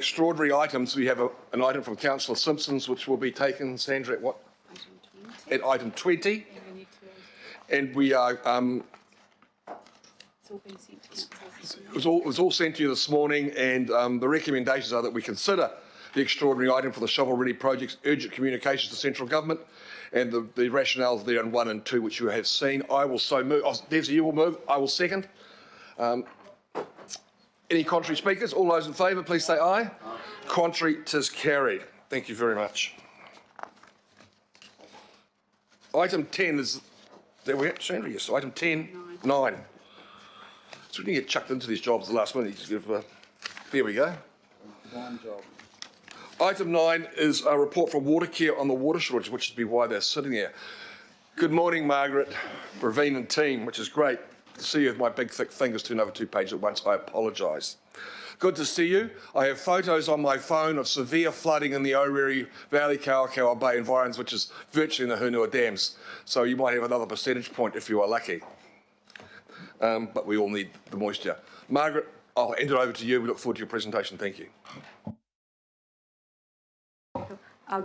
Extraordinary items. We have an item from Councillor Simpson's which will be taken, Sandra, at what? At item 20. And we are, it was all sent to you this morning, and the recommendations are that we consider the extraordinary item for the shovel-ready project's urgent communications to central government, and the rationales there in 1 and 2, which you have seen. I will so move. Oh, Devs, you will move. I will second. Any contrary speakers? All those in favour, please say aye. Aye. Contrary, 'tis carried. Thank you very much. Item 10 is, there we have, Sandra, yes, item 10, 9. So we didn't get chucked into these jobs the last minute. There we go. One job. Item 9 is a report from Watercare on the water shortage, which is why they're sitting here. Good morning, Margaret, Ravine and team, which is great to see you with my big thick fingers turn over 2 pages at once. I apologise. Good to see you. I have photos on my phone of severe flooding in the Oriri Valley, Kawakawa Bay environs, which is virtually in the Hunua dams. So you might have another percentage point if you are lucky. But we all need the moisture. Margaret, I'll hand it over to you. We look forward to your presentation. Thank you.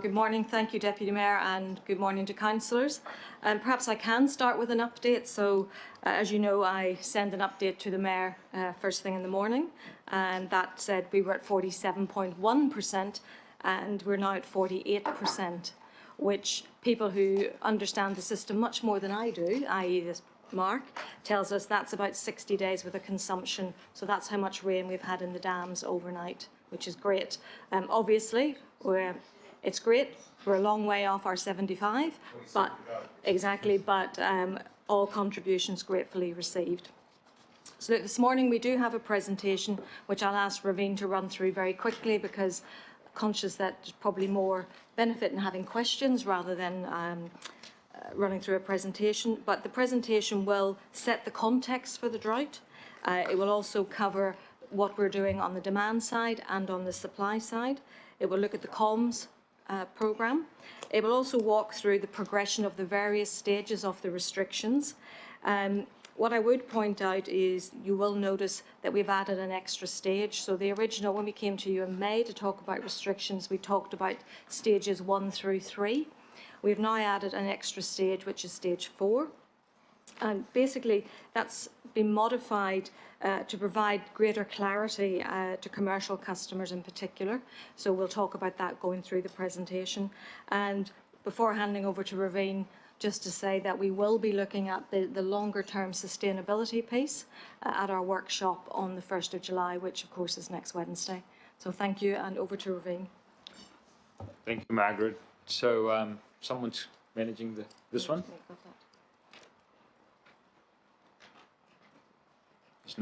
Good morning. Thank you, Deputy Mayor, and good morning to councillors. Perhaps I can start with an update. So, as you know, I send an update to the Mayor first thing in the morning, and that said we were at 47.1% and we're now at 48%, which people who understand the system much more than I do, i.e. this Mark, tells us that's about 60 days with a consumption. So that's how much rain we've had in the dams overnight, which is great. Obviously, it's great. We're a long way off our 75, but exactly. But all contributions gratefully received. So look, this morning we do have a presentation which I'll ask Ravine to run through very quickly, because conscious that there's probably more benefit in having questions rather than running through a presentation. But the presentation will set the context for the drought. It will also cover what we're doing on the demand side and on the supply side. It will look at the comms programme. It will also walk through the progression of the various stages of the restrictions. What I would point out is you will notice that we've added an extra stage. So the original, when we came to you in May to talk about restrictions, we talked about stages 1 through 3. We've now added an extra stage, which is stage 4. And basically, that's been modified to provide greater clarity to commercial customers in particular. So we'll talk about that going through the presentation. And before handing over to Ravine, just to say that we will be looking at the longer term sustainability piece at our workshop on the 1st of July, which of course is next Wednesday. So thank you, and over to Ravine. Thank you, Margaret. So someone's managing this one? It's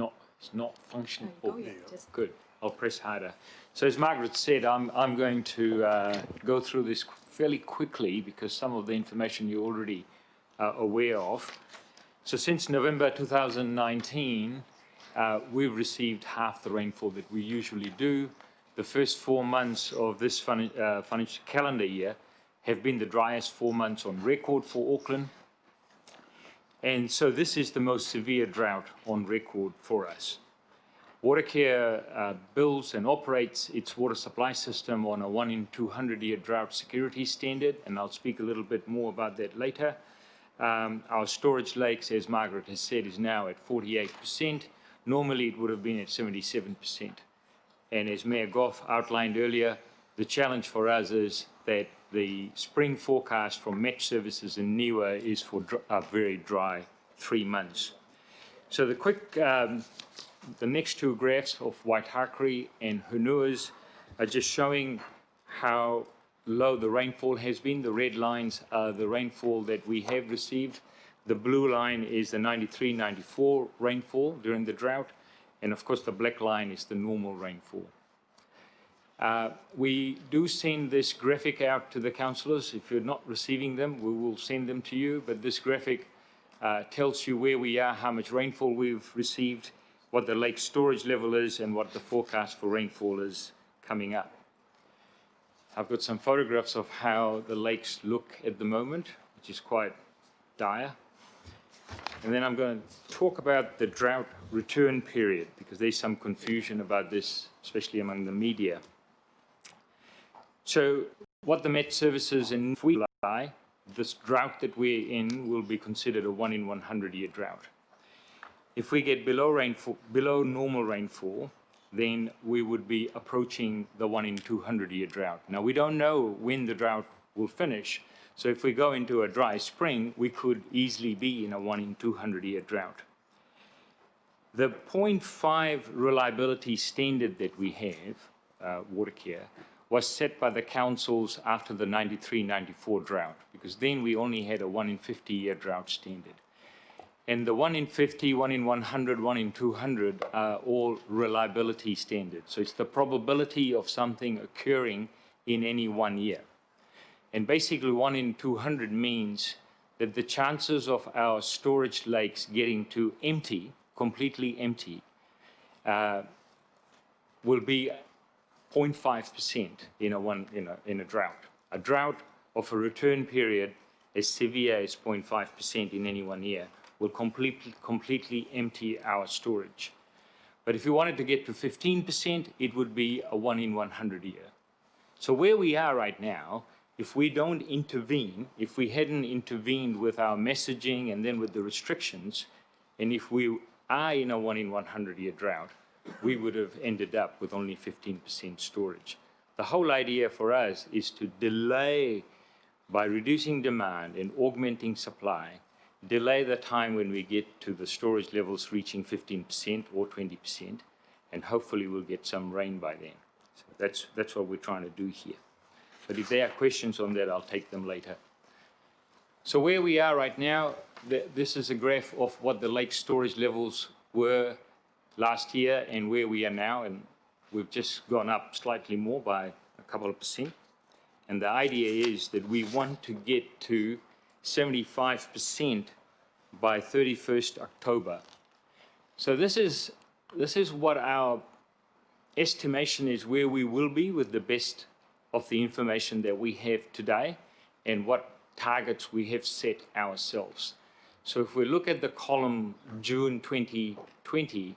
not functioning. Oh, yeah, good. I'll press harder. So as Margaret said, I'm going to go through this fairly quickly because some of the information you're already aware of. So since November 2019, we've received half the rainfall that we usually do. The first 4 months of this financial calendar year have been the driest 4 months on record for Auckland. And so this is the most severe drought on record for us. Watercare builds and operates its water supply system on a 1 in 200 year drought security standard, and I'll speak a little bit more about that later. Our storage lakes, as Margaret has said, is now at 48%. Normally it would have been at 77%. And as Mayor Goff outlined earlier, the challenge for us is that the spring forecast from Met Services in Niwa is for a very dry 3 months. So the next 2 graphs of Waitakere and Hunua's are just showing how low the rainfall has been. The red lines are the rainfall that we have received. The blue line is the 93-94 rainfall during the drought. And of course, the black line is the normal rainfall. We do send this graphic out to the councillors. If you're not receiving them, we will send them to you. But this graphic tells you where we are, how much rainfall we've received, what the lake storage level is, and what the forecast for rainfall is coming up. I've got some photographs of how the lakes look at the moment, which is quite dire. And then I'm going to talk about the drought return period, because there's some confusion about this, especially among the media. So what the Met Services in if we apply, this drought that we're in will be considered a 1 in 100 year drought. If we get below normal rainfall, then we would be approaching the 1 in 200 year drought. Now, we don't know when the drought will finish, so if we go into a dry spring, we could easily be in a 1 in 200 year drought. The 0.5 reliability standard that we have, Watercare, was set by the councils after the 93-94 drought, because then we only had a 1 in 50 year drought standard. And the 1 in 50, 1 in 100, 1 in 200 are all reliability standards. So it's the probability of something occurring in any 1 year. And basically 1 in 200 means that the chances of our storage lakes getting to empty, completely empty, will be 0.5% in a drought. A drought of a return period as severe as 0.5% in any 1 year will completely empty our storage. But if you wanted to get to 15%, it would be a 1 in 100 year. So where we are right now, if we don't intervene, if we hadn't intervened with our messaging and then with the restrictions, and if we are in a 1 in 100 year drought, we would have ended up with only 15% storage. The whole idea for us is to delay, by reducing demand and augmenting supply, delay the time when we get to the storage levels reaching 15% or 20%, and hopefully we'll get some rain by then. So that's what we're trying to do here. But if there are questions on that, I'll take them later. So where we are right now, this is a graph of what the lake storage levels were last year and where we are now, and we've just gone up slightly more by a couple of percent. And the idea is that we want to get to 75% by 31st October. So this is what our estimation is, where we will be with the best of the information that we have today and what targets we have set ourselves. So if we look at the column June 2020,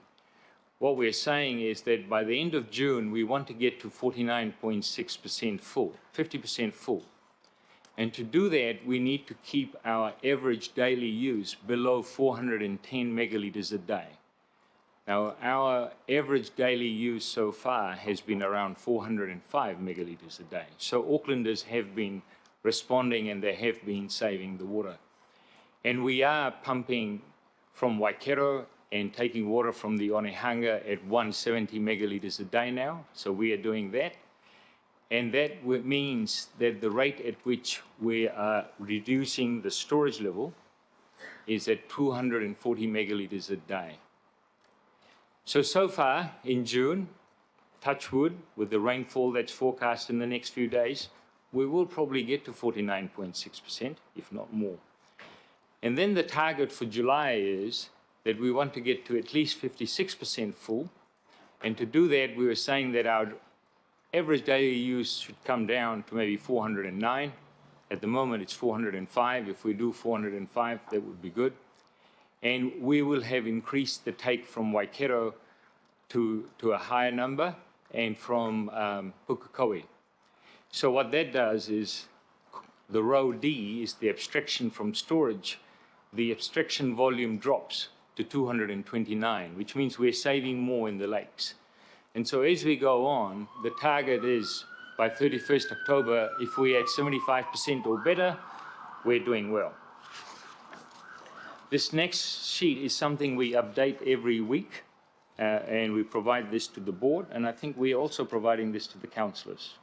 what we're saying is that by the end of June, we want to get to 49.6% full, 50% full. And to do that, we need to keep our average daily use below 410 megalitres a day. Now, our average daily use so far has been around 405 megalitres a day. So Aucklanders have been responding and they have been saving the water. And we are pumping from Waikato and taking water from the Onehunga at 170 megalitres a day now. So we are doing that. And that means that the rate at which we are reducing the storage level is at 240 megalitres a day. So far in June, touch wood, with the rainfall that's forecast in the next few days, we will probably get to 49.6%, if not more. And then the target for July is that we want to get to at least 56% full. And to do that, we were saying that our average daily use should come down to maybe 409. At the moment, it's 405. If we do 405, that would be good. And we will have increased the take from Waikato to a higher number, and from Pukekohe. So what that does is, the row D is the abstraction from storage. The abstraction volume drops to 229, which means we're saving more in the lakes. And so as we go on, the target is by 31st October, if we're at 75% or better, we're doing well. This next sheet is something we update every week, and we provide this to the board, and I think we're also providing this to the councillors.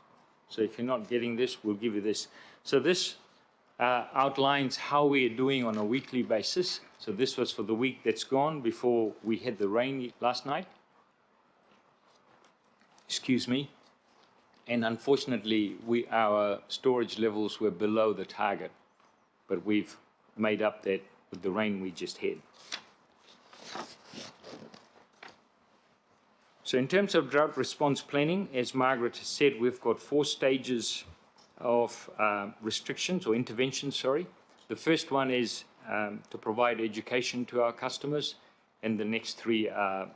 So if you're not getting this, we'll give you this. So this outlines how we are doing on a weekly basis. So this was for the week that's gone before we had the rain last night. Excuse me. And unfortunately, our storage levels were below the target, but we've made up that with the rain we just had. So in terms of drought response planning, as Margaret has said, we've got 4 stages of restrictions or interventions, sorry. The first one is to provide education to our customers, and the next 3 are,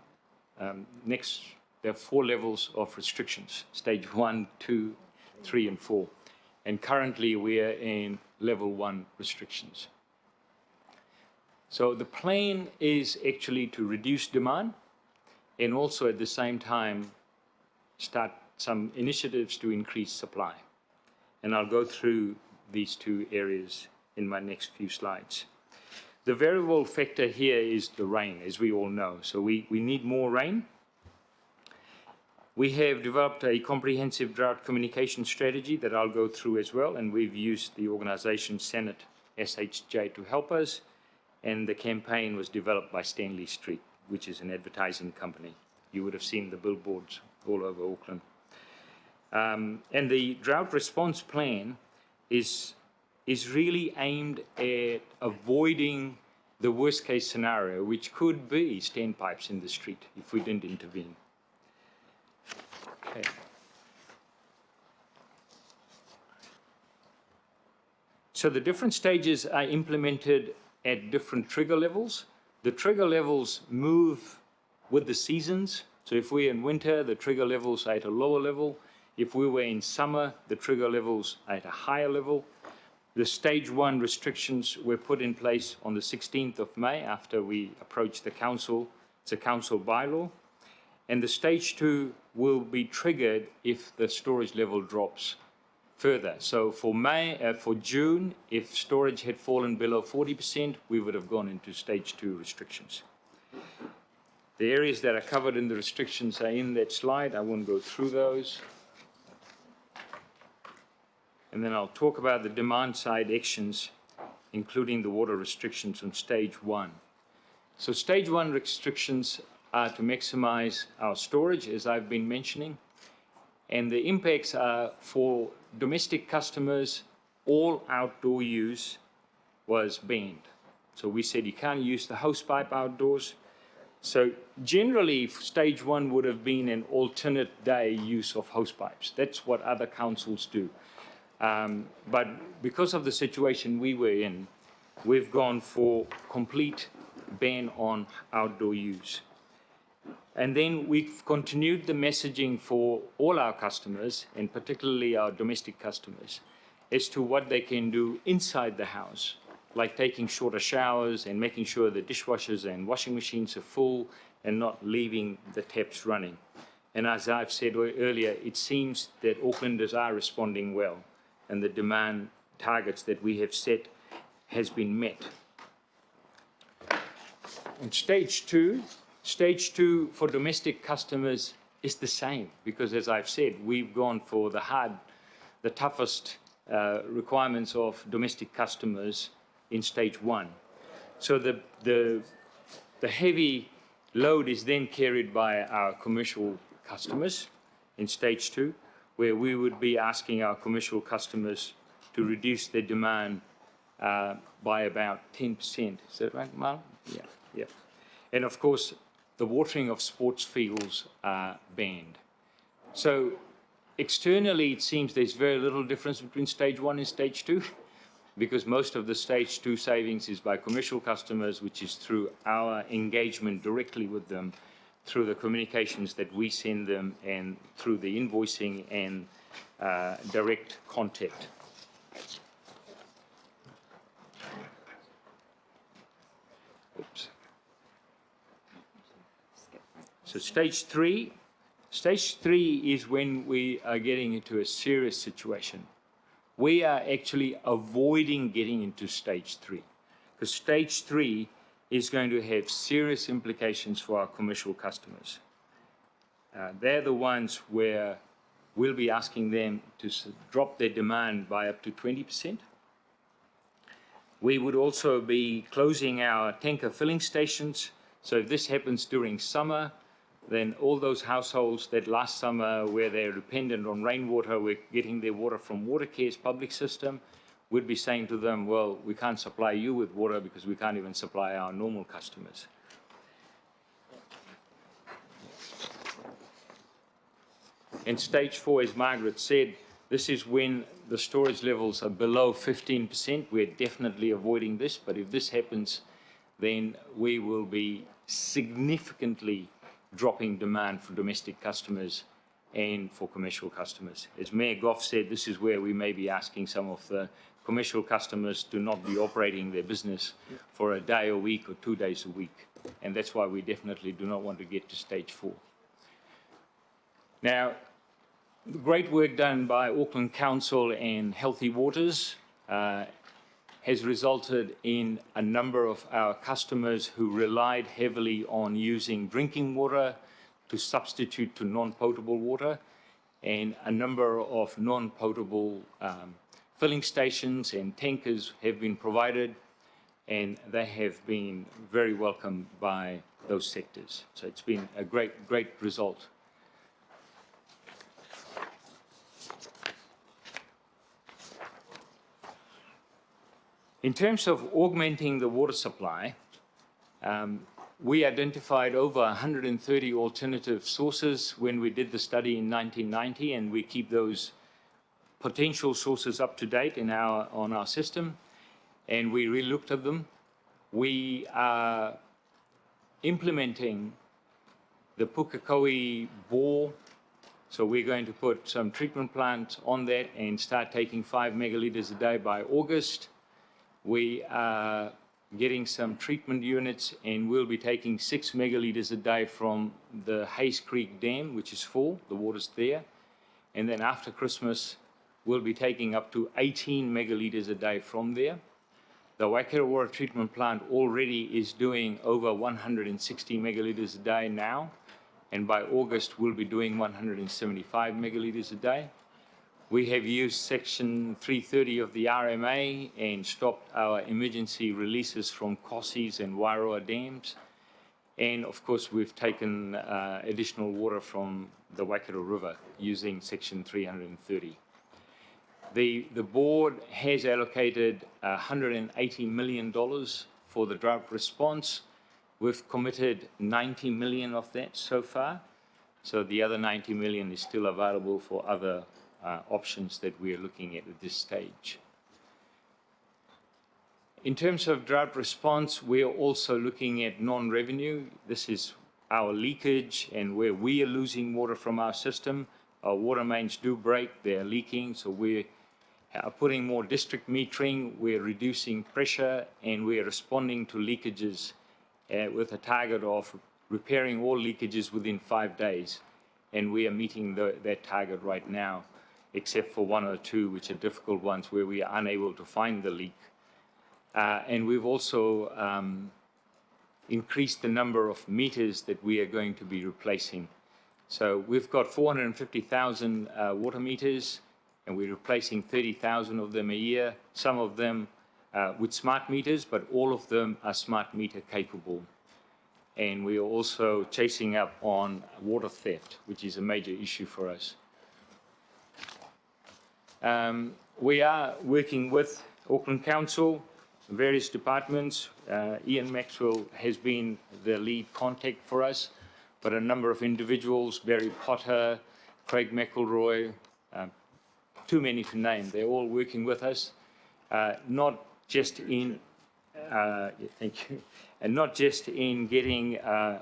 there are 4 levels of restrictions, stage 1, 2, 3 and 4. And currently we are in level 1 restrictions. So the plan is actually to reduce demand and also at the same time start some initiatives to increase supply. And I'll go through these two areas in my next few slides. The variable factor here is the rain, as we all know. So we need more rain. We have developed a comprehensive drought communication strategy that I'll go through as well, and we've used the organisation Senate SHJ to help us, and the campaign was developed by Stanley Street, which is an advertising company. You would have seen the billboards all over Auckland. And the drought response plan is really aimed at avoiding the worst case scenario, which could be standpipes in the street if we didn't intervene. Okay. So the different stages are implemented at different trigger levels. The trigger levels move with the seasons. So if we're in winter, the trigger levels are at a lower level. If we were in summer, the trigger levels are at a higher level. The stage 1 restrictions were put in place on the 16th of May after we approached the council. It's a council bylaw. And the stage 2 will be triggered if the storage level drops further. So for June, if storage had fallen below 40%, we would have gone into stage 2 restrictions. The areas that are covered in the restrictions are in that slide. I won't go through those. And then I'll talk about the demand side actions, including the water restrictions on stage 1. So stage 1 restrictions are to maximize our storage, as I've been mentioning. And the impacts are for domestic customers, all outdoor use was banned. So we said you can't use the hosepipe outdoors. So generally, stage 1 would have been an alternate day use of hosepipes. That's what other councils do. But because of the situation we were in, we've gone for complete ban on outdoor use. And then we've continued the messaging for all our customers, and particularly our domestic customers, as to what they can do inside the house, like taking shorter showers and making sure the dishwashers and washing machines are full and not leaving the taps running. And as I've said earlier, it seems that Aucklanders are responding well, and the demand targets that we have set has been met. On stage 2 for domestic customers is the same, because as I've said, we've gone for the toughest requirements of domestic customers in stage 1. So the heavy load is then carried by our commercial customers in stage 2, where we would be asking our commercial customers to reduce their demand by about 10%. Is that right, Marlon? Yeah. And of course, the watering of sports fields are banned. So externally, it seems there's very little difference between stage 1 and stage 2, because most of the stage 2 savings is by commercial customers, which is through our engagement directly with them, through the communications that we send them, and through the invoicing and direct contact. Oops. So stage 3 is when we are getting into a serious situation. We are actually avoiding getting into stage 3, because stage 3 is going to have serious implications for our commercial customers. They're the ones where we'll be asking them to drop their demand by up to 20%. We would also be closing our tanker filling stations. So if this happens during summer, then all those households that last summer, where they're dependent on rainwater, were getting their water from Watercare's public system, we'd be saying to them, well, we can't supply you with water because we can't even supply our normal customers. And stage 4, as Margaret said, this is when the storage levels are below 15%. We're definitely avoiding this, but if this happens, then we will be significantly dropping demand for domestic customers and for commercial customers. As Mayor Goff said, this is where we may be asking some of the commercial customers to not be operating their business for a day a week or 2 days a week. And that's why we definitely do not want to get to stage 4. Now, the great work done by Auckland Council and Healthy Waters has resulted in a number of our customers who relied heavily on using drinking water to substitute to non-potable water, and a number of non-potable filling stations and tankers have been provided, and they have been very welcomed by those sectors. So it's been a great result. In terms of augmenting the water supply, we identified over 130 alternative sources when we did the study in 1990, and we keep those potential sources up to date on our system, and we re-looked at them. We are implementing the Pukekohe bore, so we're going to put some treatment plants on that and start taking 5 megalitres a day by August. We are getting some treatment units, and we'll be taking 6 megalitres a day from the Hayes Creek Dam, which is full, the water's there. And then after Christmas, we'll be taking up to 18 megalitres a day from there. The Waikato Water Treatment Plant already is doing over 160 megalitres a day now, and by August, we'll be doing 175 megalitres a day. We have used Section 330 of the RMA and stopped our emergency releases from Kossies and Wairoa dams. And of course, we've taken additional water from the Waikato River using Section 330. The board has allocated $180 million for the drought response. We've committed 90 million of that so far. So the other 90 million is still available for other options that we are looking at this stage. In terms of drought response, we are also looking at non-revenue. This is our leakage and where we are losing water from our system. Our water mains do break, they're leaking, so we are putting more district metering, we're reducing pressure, and we're responding to leakages with a target of repairing all leakages within 5 days. And we are meeting that target right now, except for 1 or 2, which are difficult ones where we are unable to find the leak. And we've also increased the number of meters that we are going to be replacing. So we've got 450,000 water meters, and we're replacing 30,000 of them a year, some of them with smart meters, but all of them are smart meter capable. And we are also chasing up on water theft, which is a major issue for us. We are working with Auckland Council, various departments. Ian Maxwell has been the lead contact for us, but a number of individuals, Barry Potter, Craig McElroy, too many to name. They're all working with us, not just in, thank you, and not just in getting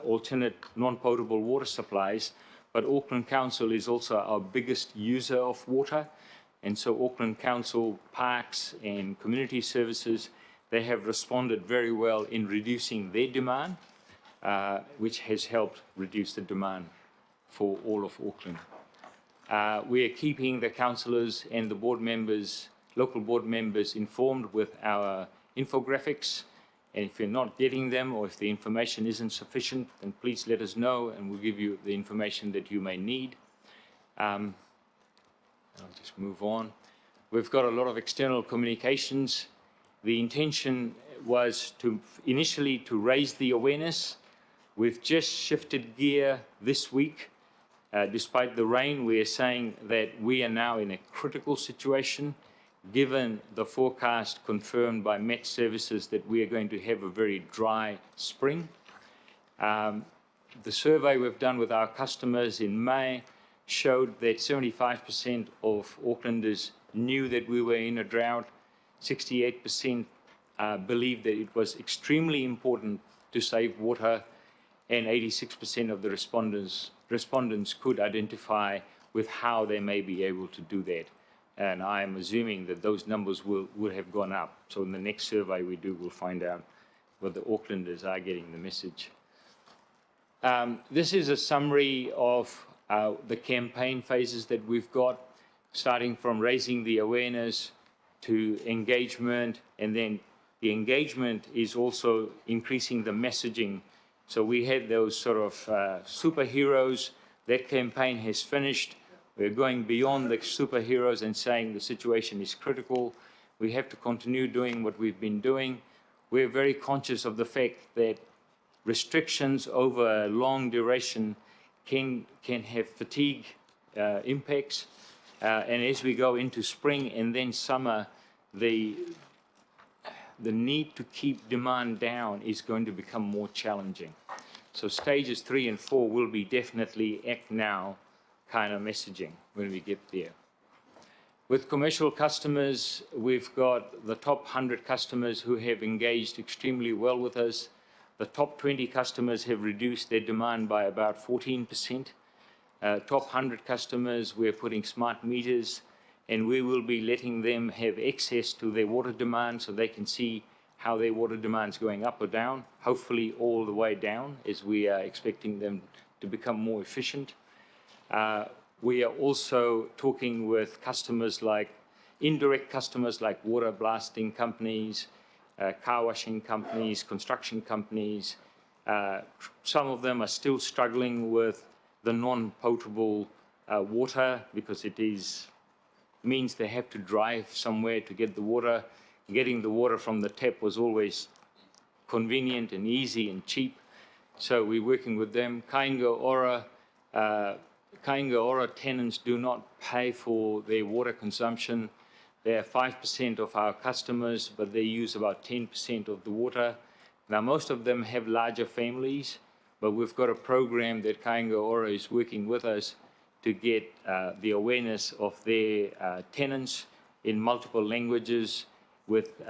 alternate non-potable water supplies, but Auckland Council is also our biggest user of water. And so Auckland Council Parks and Community Services, they have responded very well in reducing their demand, which has helped reduce the demand for all of Auckland. We are keeping the councillors and the board members, local board members, informed with our infographics. And if you're not getting them or if the information isn't sufficient, then please let us know and we'll give you the information that you may need. I'll just move on. We've got a lot of external communications. The intention was initially to raise the awareness. We've just shifted gear this week. Despite the rain, we are saying that we are now in a critical situation, given the forecast confirmed by Met Services that we are going to have a very dry spring. The survey we've done with our customers in May showed that 75% of Aucklanders knew that we were in a drought. 68% believed that it was extremely important to save water, and 86% of the respondents could identify with how they may be able to do that. And I'm assuming that those numbers will have gone up. So in the next survey we do, we'll find out whether Aucklanders are getting the message. This is a summary of the campaign phases that we've got, starting from raising the awareness to engagement, and then the engagement is also increasing the messaging. So we had those sort of superheroes. That campaign has finished. We're going beyond the superheroes and saying the situation is critical. We have to continue doing what we've been doing. We're very conscious of the fact that restrictions over a long duration can have fatigue impacts. And as we go into spring and then summer, the need to keep demand down is going to become more challenging. So stages 3 and 4 will be definitely act now kind of messaging when we get there. With commercial customers, we've got the top 100 customers who have engaged extremely well with us. The top 20 customers have reduced their demand by about 14%. Top 100 customers, we're putting smart meters, and we will be letting them have access to their water demand so they can see how their water demand is going up or down, hopefully all the way down, as we are expecting them to become more efficient. We are also talking with customers like, indirect customers like water blasting companies, car washing companies, construction companies. Some of them are still struggling with the non-potable water because it means they have to drive somewhere to get the water. Getting the water from the tap was always convenient and easy and cheap. So we're working with them. Kainga Ora tenants do not pay for their water consumption. They are 5% of our customers, but they use about 10% of the water. Now, most of them have larger families, but we've got a program that Kainga Ora is working with us to get the awareness of their tenants in multiple languages with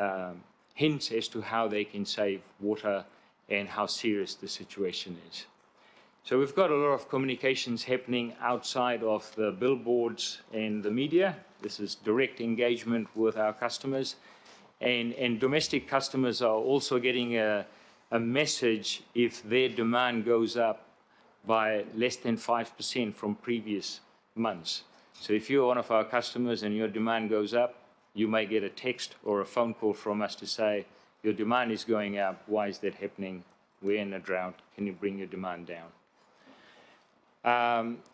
hints as to how they can save water and how serious the situation is. So we've got a lot of communications happening outside of the billboards and the media. This is direct engagement with our customers. And domestic customers are also getting a message if their demand goes up by less than 5% from previous months. So if you're one of our customers and your demand goes up, you may get a text or a phone call from us to say, your demand is going up, why is that happening? We're in a drought, can you bring your demand down?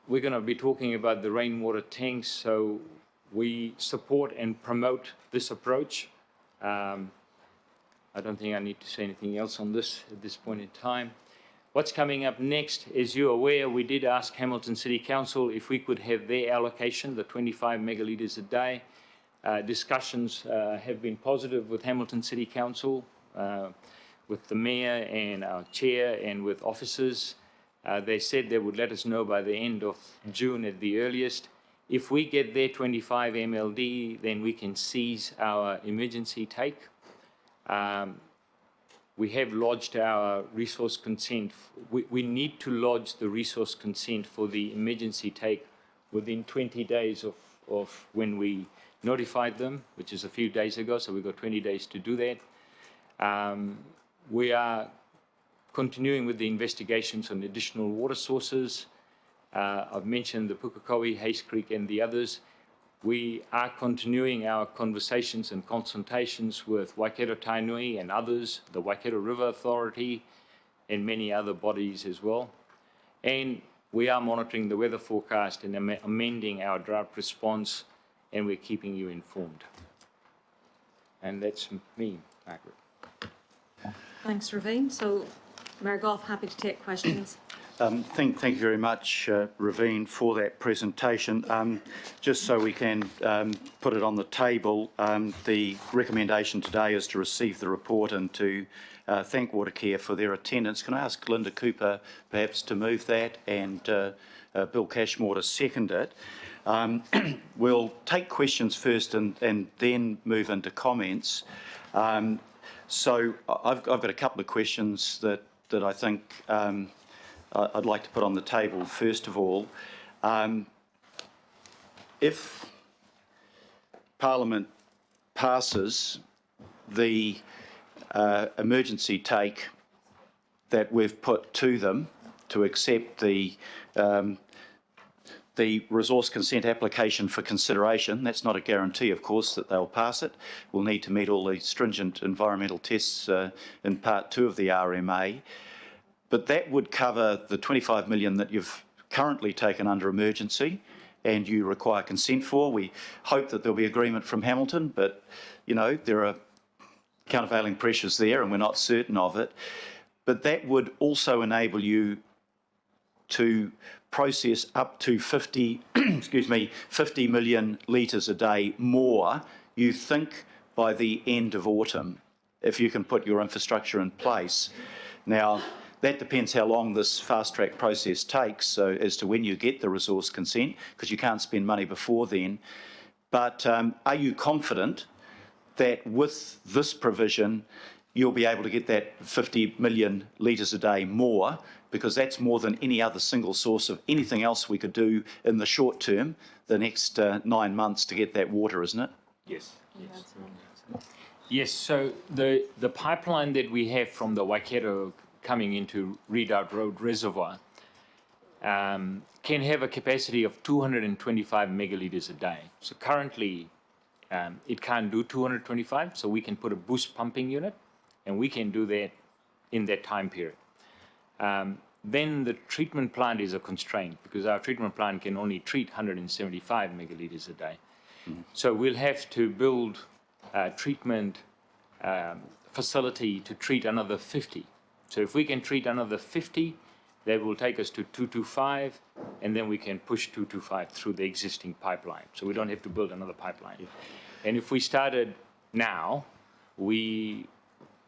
We're going to be talking about the rainwater tanks, so we support and promote this approach. I don't think I need to say anything else on this at this point in time. What's coming up next? As you're aware, we did ask Hamilton City Council if we could have their allocation, the 25 megalitres a day. Discussions have been positive with Hamilton City Council, with the Mayor and our Chair and with officers. They said they would let us know by the end of June at the earliest. If we get their 25 MLD, then we can seize our emergency take. We have lodged our resource consent. We need to lodge the resource consent for the emergency take within 20 days of when we notified them, which is a few days ago, so we've got 20 days to do that. We are continuing with the investigations on additional water sources. I've mentioned the Pukekohe, Hayes Creek, and the others. We are continuing our conversations and consultations with Waikato Tainui and others, the Waikato River Authority, and many other bodies as well. And we are monitoring the weather forecast and amending our drought response, and we're keeping you informed. And that's me, Margaret. Thanks, Raveen. So, Mayor Goff, happy to take questions. Thank you very much, Raveen, for that presentation. Just so we can put it on the table, the recommendation today is to receive the report and to thank Watercare for their attendance. Can I ask Linda Cooper perhaps to move that and Bill Cashmore to second it? We'll take questions first and then move into comments. So I've got a couple of questions that I think I'd like to put on the table. First of all, if Parliament passes the emergency take that we've put to them to accept the resource consent application for consideration, that's not a guarantee, of course, that they'll pass it. We'll need to meet all the stringent environmental tests in Part 2 of the RMA. But that would cover the 25 million that you've currently taken under emergency and you require consent for. We hope that there'll be agreement from Hamilton, but, you know, there are countervailing pressures there and we're not certain of it. But that would also enable you to process up to 50 million litres a day more, you think, by the end of autumn, if you can put your infrastructure in place. Now, that depends how long this fast-track process takes, so as to when you get the resource consent, because you can't spend money before then. But are you confident that with this provision, you'll be able to get that 50 million litres a day more, because that's more than any other single source of anything else we could do in the short term, the next 9 months to get that water, isn't it? Yes. Yes, so the pipeline that we have from the Waikato coming into Redoubt Road Reservoir can have a capacity of 225 megalitres a day. So currently it can't do 225, so we can put a boost pumping unit and we can do that in that time period. Then the treatment plant is a constraint because our treatment plant can only treat 175 megalitres a day. So we'll have to build a treatment facility to treat another 50. So if we can treat another 50, that will take us to 225, and then we can push 225 through the existing pipeline. So we don't have to build another pipeline. Yeah. And if we started now, we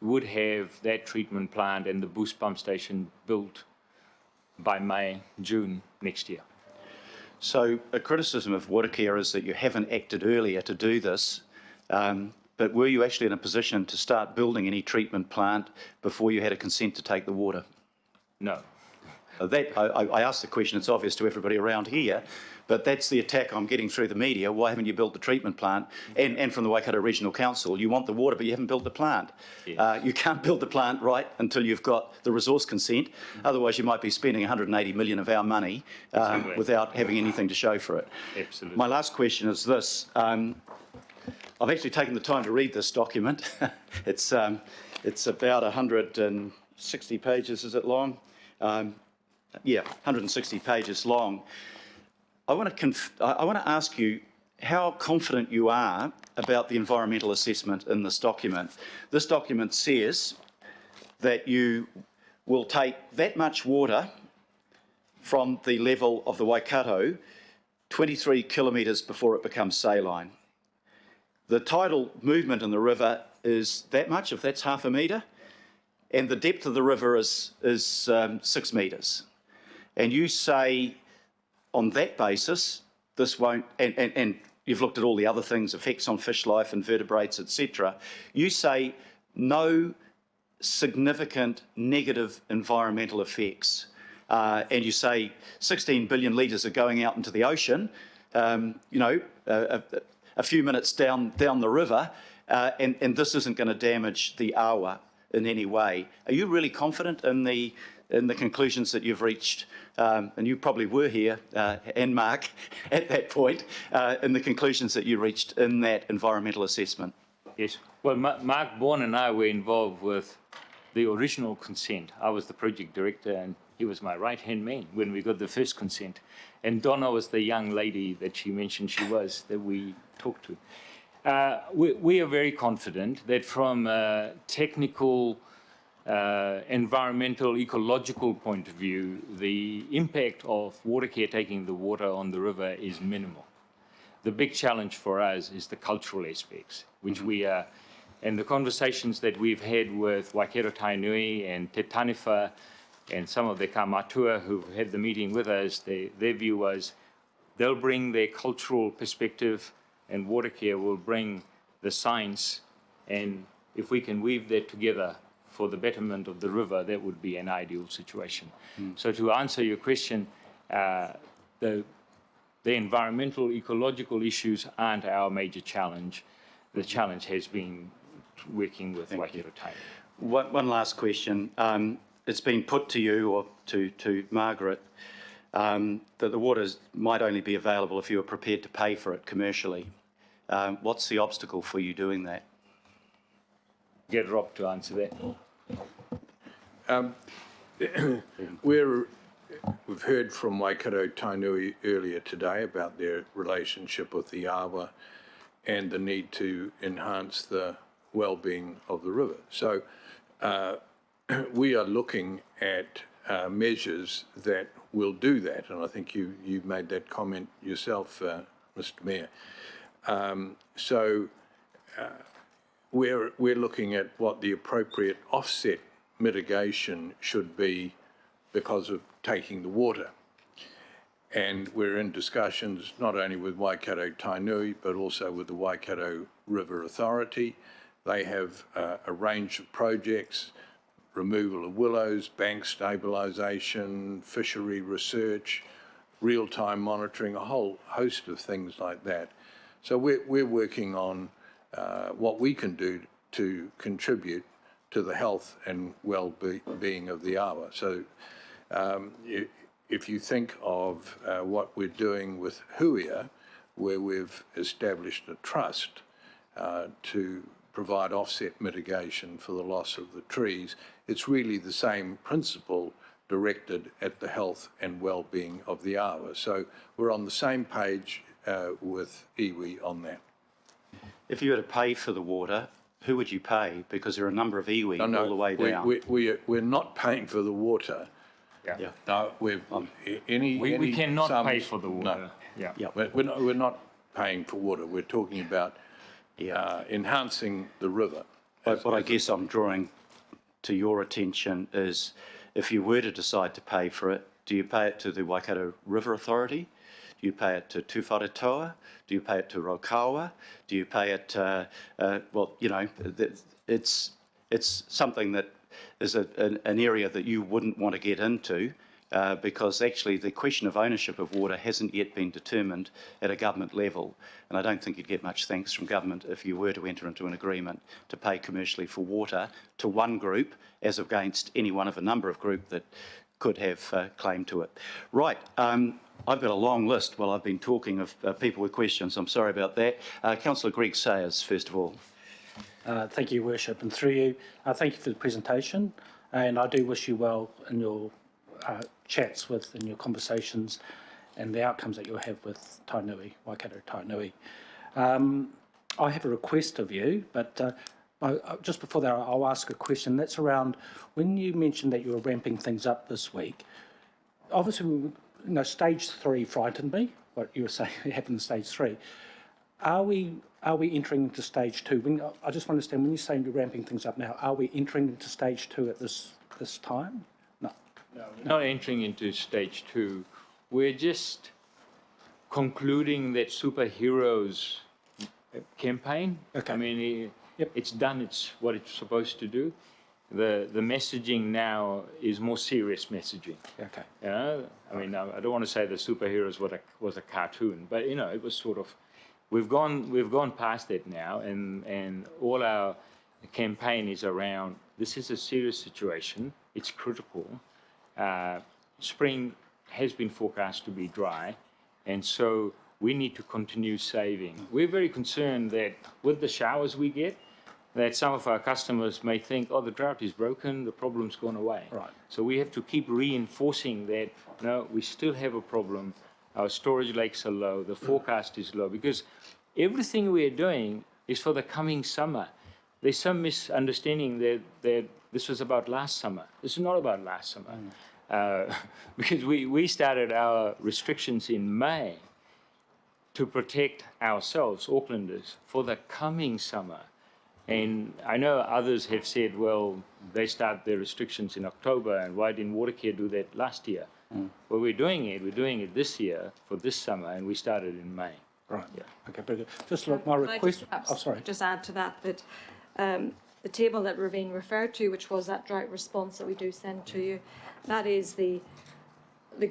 would have that treatment plant and the boost pump station built by May, June next year. So a criticism of Watercare is that you haven't acted earlier to do this, but were you actually in a position to start building any treatment plant before you had a consent to take the water? No. I asked the question, it's obvious to everybody around here, but that's the attack I'm getting through the media. Why haven't you built the treatment plant? And from the Waikato Regional Council, you want the water, but you haven't built the plant. Yes. You can't build the plant right until you've got the resource consent. Otherwise, you might be spending 180 million of our money without having anything to show for it. Absolutely. My last question is this. I've actually taken the time to read this document. It's about 160 pages, is it long? 160 pages long. I want to ask you how confident you are about the environmental assessment in this document. This document says that you will take that much water from the level of the Waikato 23 kilometres before it becomes saline. The tidal movement in the river is that much, if that's half a metre, and the depth of the river is 6 metres. And you say, on that basis, this won't, and you've looked at all the other things, effects on fish life, invertebrates, etc. You say no significant negative environmental effects. And you say 16 billion litres are going out into the ocean, a few minutes down the river, and this isn't going to damage the awa in any way. Are you really confident in the conclusions that you've reached, and you probably were here, and Mark, at that point, in the conclusions that you reached in that environmental assessment? Yes. Well, Mark Bourne and I were involved with the original consent. I was the project director, and he was my right-hand man when we got the first consent. And Donna was the young lady that she mentioned she was, that we talked to. We are very confident that from a technical, environmental, ecological point of view, the impact of Watercare taking the water on the river is minimal. The big challenge for us is the cultural aspects, which we are, and the conversations that we've had with Waikato Tainui and Te Taniwha and some of the Kamatua who had the meeting with us, their view was they'll bring their cultural perspective and Watercare will bring the science, and if we can weave that together for the betterment of the river, that would be an ideal situation. So to answer your question, the the environmental, ecological issues aren't our major challenge. The challenge has been working with Waikato Tainui. One last question. It's been put to you or to Margaret that the waters might only be available if you are prepared to pay for it commercially. What's the obstacle for you doing that? Get Rob to answer that. We've heard from Waikato Tainui earlier today about their relationship with the awa and the need to enhance the well-being of the river. So we are looking at measures that will do that, and I think you made that comment yourself, Mr. Mayor. We're looking at what the appropriate offset mitigation should be because of taking the water. And we're in discussions not only with Waikato Tainui, but also with the Waikato River Authority. They have a range of projects, removal of willows, bank stabilisation, fishery research, real-time monitoring, a whole host of things like that. So we're working on what we can do to contribute to the health and well-being of the awa. So if you think of what we're doing with Huia, where we've established a trust to provide offset mitigation for the loss of the trees, it's really the same principle directed at the health and well-being of the awa. So we're on the same page with iwi on that. If you were to pay for the water, who would you pay? Because there are a number of iwi all the way down. We're not paying for the water. Yeah. No, we cannot sums, pay for the water. No. Yeah. We're not paying for water. We're talking about enhancing the river. What I guess I'm drawing to your attention is if you were to decide to pay for it, do you pay it to the Waikato River Authority? Do you pay it to Tuwharetoa? Do you pay it to Rokawa? Do you pay it, it's something that is an area that you wouldn't want to get into because actually the question of ownership of water hasn't yet been determined at a government level. And I don't think you'd get much thanks from government if you were to enter into an agreement to pay commercially for water to one group as against any one of a number of groups that could have claim to it. Right. I've got a long list while I've been talking of people with questions. I'm sorry about that. Councillor Greg Sayers, first of all. Thank you, Worship, and through you, thank you for the presentation, and I do wish you well in your chats and your conversations and the outcomes that you'll have with Tainui, Waikato Tainui. I have a request of you, but just before that, I'll ask a question. That's around when you mentioned that you were ramping things up this week. Obviously, stage 3 frightened me. What you were saying happened in stage 3. Are we entering into stage 2? I just want to understand when you're saying you're ramping things up now. Are we entering into stage 2 at this time? No. No, we're not entering into stage 2. We're just concluding that superheroes campaign. Okay. I mean, Yep. it's done. It's what it's supposed to do. The messaging now is more serious messaging. Okay. You know, I mean, I don't want to say the superheroes was a cartoon, but it was sort of. We've gone past that now, and all our campaign is around. This is a serious situation. It's critical. Spring has been forecast to be dry, and so we need to continue saving. We're very concerned that with the showers we get, that some of our customers may think, oh, the drought is broken, the problem's gone away. Right. So we have to keep reinforcing that, no, we still have a problem. Our storage lakes are low, the forecast is low, because everything we're doing is for the coming summer. There's some misunderstanding that this was about last summer. This is not about last summer. Because we started our restrictions in May to protect ourselves, Aucklanders, for the coming summer. And I know others have said, well, they start their restrictions in October, and why didn't Watercare do that last year? Well, we're doing it this year for this summer, and we started in May. Right. Yeah. Okay, very good. Just look, my Can I request. just perhaps Oh, sorry. just add to that the table that Ravine referred to, which was that drought response that we do send to you, that is the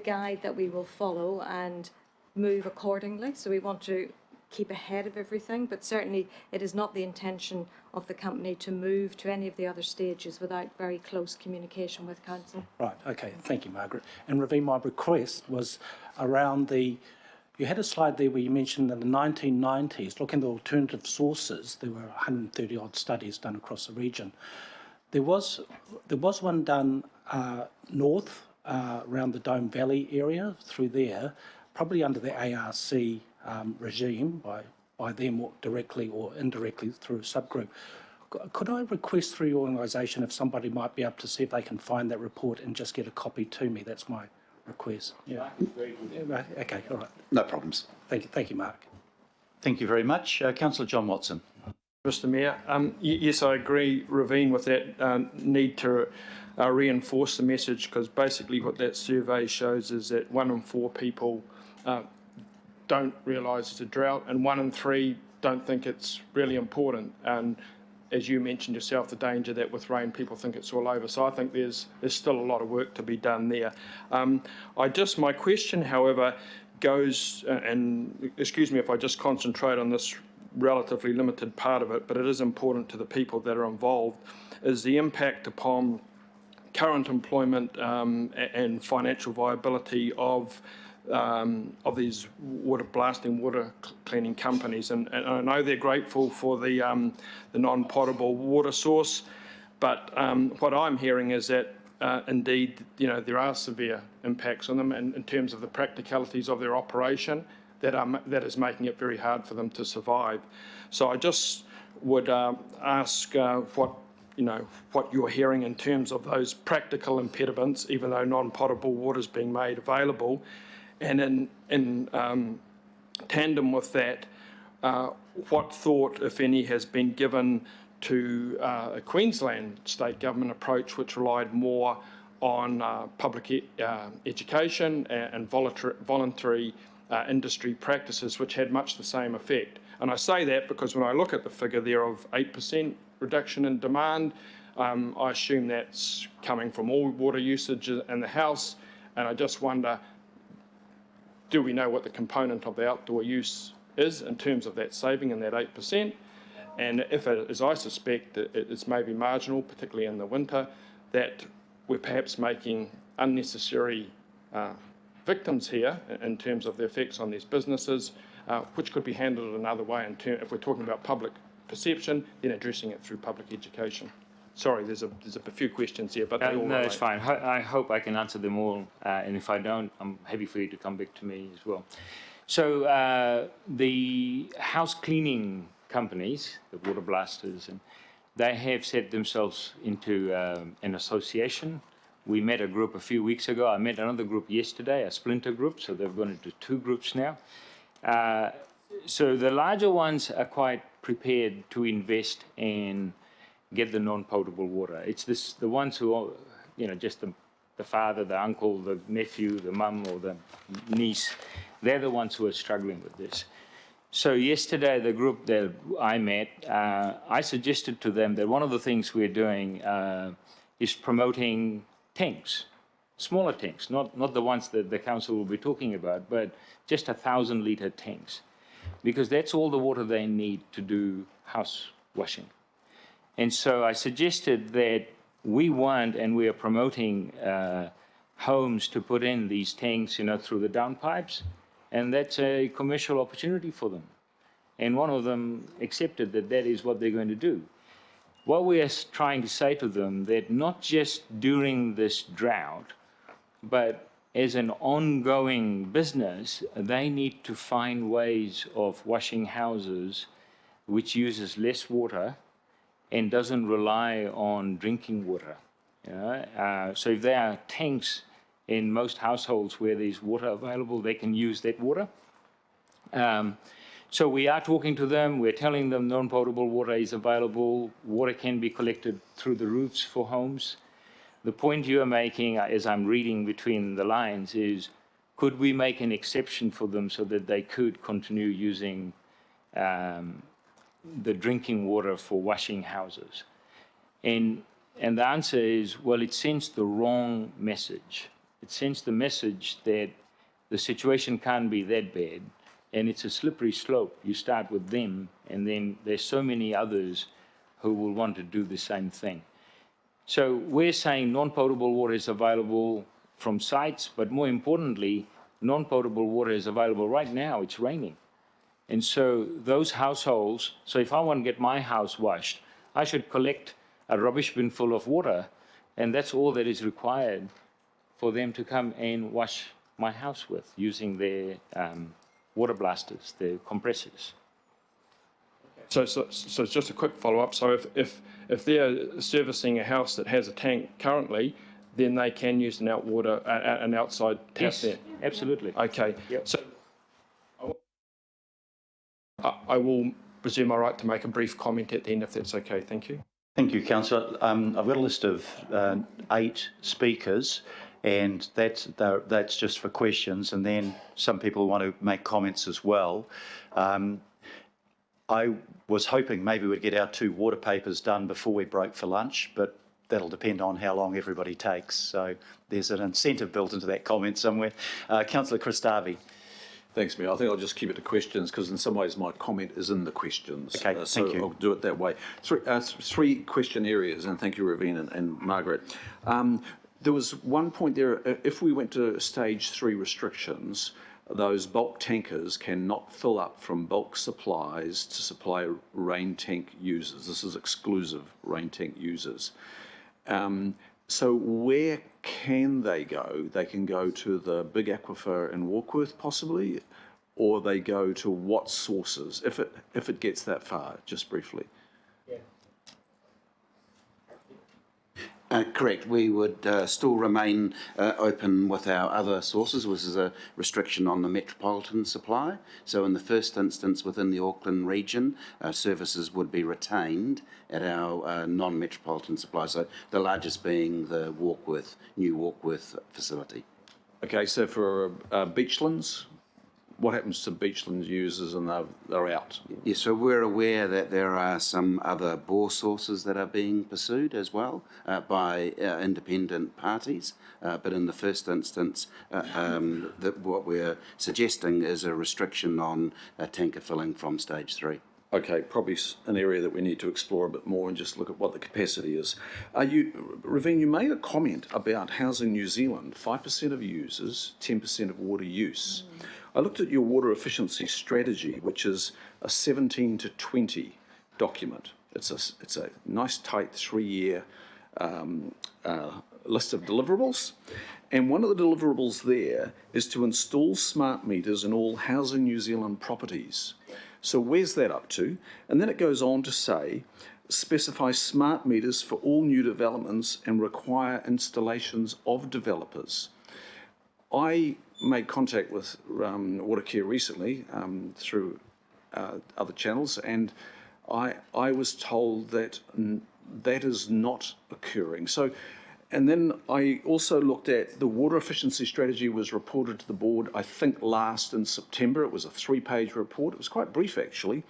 guide that we will follow, and move accordingly. So we want to keep ahead of everything, but certainly it is not the intention of the company to move to any of the other stages without very close communication with council. Right, okay, thank you, Margaret. And Ravine, my request was around you had a slide there where you mentioned in the 1990s, looking at alternative sources, there were 130 odd studies done across the region. There was one done north around the Dome Valley area through there, probably under the ARC regime by them or directly or indirectly through a subgroup. Could I request through your organisation if somebody might be able to see if they can find that report and just get a copy to me? That's my request. Yeah. Yeah, right. Okay, all right. No problems. Thank you, Mark. Thank you very much. Councillor John Watson. Mr Mayor, yes, I agree, Ravine, with that need to reinforce the message, because basically what that survey shows is that 1 in 4 people don't realise it's a drought, and 1 in 3 don't think it's really important. And as you mentioned yourself, the danger that with rain people think it's all over. So I think there's still a lot of work to be done there. My question, however, goes, and excuse me if I just concentrate on this relatively limited part of it, but it is important to the people that are involved, is the impact upon current employment and financial viability of these water cleaning companies. And I know they're grateful for the non-potable water source, but what I'm hearing is that indeed, there are severe impacts on them in terms of the practicalities of their operation that is making it very hard for them to survive. So I just would ask what you're hearing in terms of those practical impediments, even though non-potable water is being made available, and in tandem with that, what thought, if any, has been given to a Queensland state government approach which relied more on public education and voluntary industry practices, which had much the same effect. And I say that because when I look at the figure there of 8% reduction in demand, I assume that's coming from all water usage in the house, and I just wonder, do we know what the component of the outdoor use is in terms of that saving in that 8%? And if it, as I suspect, it's maybe marginal, particularly in the winter, that we're perhaps making unnecessary victims here in terms of the effects on these businesses, which could be handled another way if we're talking about public perception, then addressing it through public education. Sorry, there's a few questions here, but they all no, relate. it's fine. I hope I can answer them all, and if I don't, I'm happy for you to come back to me as well. So the house cleaning companies, the water blasters, and they have set themselves into an association. We met a group a few weeks ago. I met another group yesterday, a splinter group, so they've gone into 2 groups now. So the larger ones are quite prepared to invest and get the non-potable water. It's the ones who are, just the father, the uncle, the nephew, the mum or the niece, they're the ones who are struggling with this. So yesterday, the group that I met, I suggested to them that one of the things we're doing is promoting tanks, smaller tanks, not the ones that the council will be talking about, but just 1,000-litre tanks, because that's all the water they need to do house washing. And so I suggested that we want, and we are promoting homes to put in these tanks, through the downpipes, and that's a commercial opportunity for them. And one of them accepted that is what they're going to do. What we are trying to say to them, that not just during this drought, but as an ongoing business, they need to find ways of washing houses which uses less water and doesn't rely on drinking water. So if there are tanks in most households where there's water available, they can use that water. So we are talking to them, we're telling them non-potable water is available, water can be collected through the roofs for homes. The point you are making, as I'm reading between the lines, is could we make an exception for them so that they could continue using the drinking water for washing houses? And the answer is, well, it sends the wrong message. It sends the message that the situation can't be that bad. And it's a slippery slope. You start with them, and then there's so many others who will want to do the same thing. So we're saying non-potable water is available from sites, but more importantly, non-potable water is available right now. It's raining. And so those households, so if I want to get my house washed, I should collect a rubbish bin full of water, and that's all that is required for them to come and wash my house with, using their water blasters, their compressors. So just a quick follow-up. So if they're servicing a house that has a tank currently, then they can use an outside tap Yes, there? absolutely. Okay. Yep. So I will presume my right to make a brief comment at the end, if that's okay. Thank you. Thank you, Councillor. I've got a list of 8 speakers, and that's just for questions, and then some people want to make comments as well. I was hoping maybe we'd get our 2 water papers done before we broke for lunch, but that'll depend on how long everybody takes. So there's an incentive built into that comment somewhere. Councillor Christavi. Thanks, Mayor. I think I'll just keep it to questions because in some ways my comment is in the questions. Okay, so thank you. I'll do it that way. 3 question areas, and thank you, Ravine and Margaret. There was one point there, if we went to stage 3 restrictions, those bulk tankers cannot fill up from bulk supplies to supply rain tank users. This is exclusive rain tank users. So where can they go? They can go to the big aquifer in Warkworth possibly, or they go to what sources, if it gets that far, just briefly? Correct. We would still remain open with our other sources, which is a restriction on the metropolitan supply. So in the first instance, within the Auckland region, services would be retained at our non-metropolitan supply. So the largest being the new Warkworth facility. Okay, so for beachlands, what happens to beachland users and they're out? Yes, so we're aware that there are some other bore sources that are being pursued as well by independent parties, but in the first instance, what we're suggesting is a restriction on tanker filling from stage 3. Okay, probably an area that we need to explore a bit more and just look at what the capacity is. Ravine, you made a comment about Housing New Zealand, 5% of users, 10% of water use. I looked at your water efficiency strategy, which is a 17 to 20 document. It's a nice tight 3-year list of deliverables. And one of the deliverables there is to install smart meters in all Housing New Zealand properties. So where's that up to? And then it goes on to say, specify smart meters for all new developments and require installations of developers. I made contact with Watercare recently through other channels, and I was told that that is not occurring. So, and then I also looked at the water efficiency strategy was reported to the board, I think last in September. It was a 3-page report. It was quite brief actually.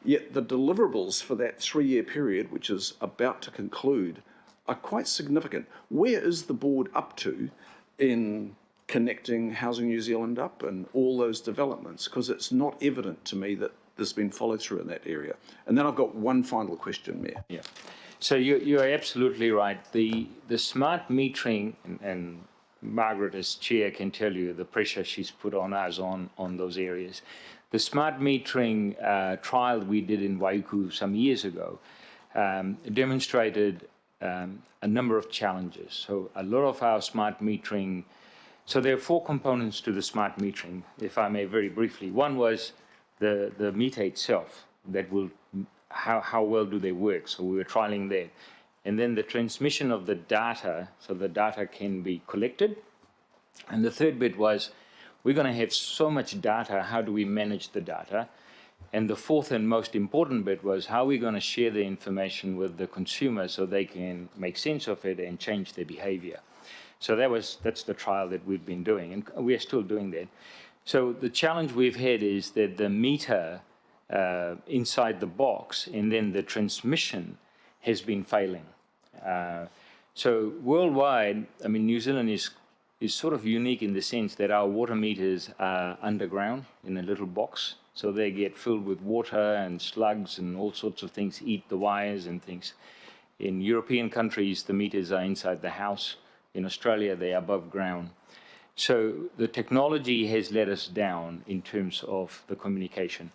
Yet the deliverables for that 3-year period, which is about to conclude, are quite significant. Where is the board up to in connecting Housing New Zealand up and all those developments? Because it's not evident to me that there's been follow through in that area. And then I've got one final question, Mayor. Yeah. So you are absolutely right. The smart metering, and Margaret as chair can tell you the pressure she's put on us on those areas. The smart metering trial we did in Waiku some years ago demonstrated a number of challenges. So a lot of our smart metering, so there are 4 components to the smart metering, if I may very briefly. One was the meter itself, that will, how well do they work? So we were trialing that. And then the transmission of the data, so the data can be collected. And the third bit was, we're going to have so much data, how do we manage the data? And the fourth and most important bit was, how are we going to share the information with the consumer so they can make sense of it and change their behavior? So that's the trial that we've been doing, and we are still doing that. So the challenge we've had is that the meter inside the box and then the transmission has been failing. So worldwide, I mean, New Zealand is is sort of unique in the sense that our water meters are underground in a little box. So they get filled with water and slugs and all sorts of things, eat the wires and things. In European countries, the meters are inside the house. In Australia, they are above ground. So the technology has let us down in terms of the communication.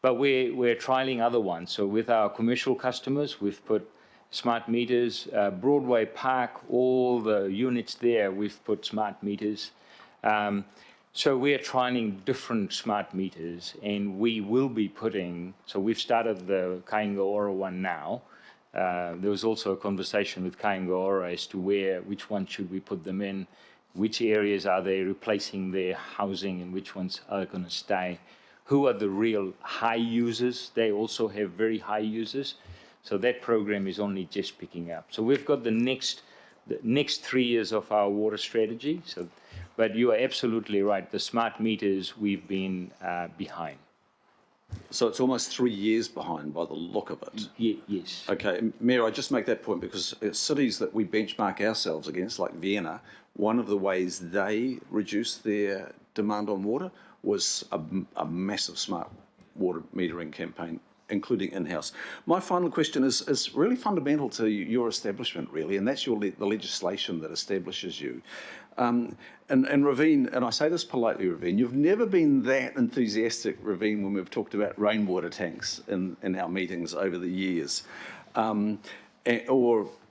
But we're trialing other ones. So with our commercial customers, we've put smart meters. Broadway Park, all the units there, we've put smart meters. So we're trialing different smart meters, and we will be putting, so we've started the Kaingaora one now. There was also a conversation with Kaingaora as to which one should we put them in, which areas are they replacing their housing, and which ones are going to stay. Who are the real high users? They also have very high users. So that program is only just picking up. So we've got the next 3 years of our water strategy. But you are absolutely right. The smart meters, we've been behind. So it's almost 3 years behind by the look of it. Yes. Okay, Mayor, I just make that point because cities that we benchmark ourselves against, like Vienna, one of the ways they reduced their demand on water was a massive smart water metering campaign, including in-house. My final question is really fundamental to your establishment, really, and that's the legislation that establishes you. And Raveen, and I say this politely, Raveen, you've never been that enthusiastic, Raveen, when we've talked about rainwater tanks in our meetings over the years.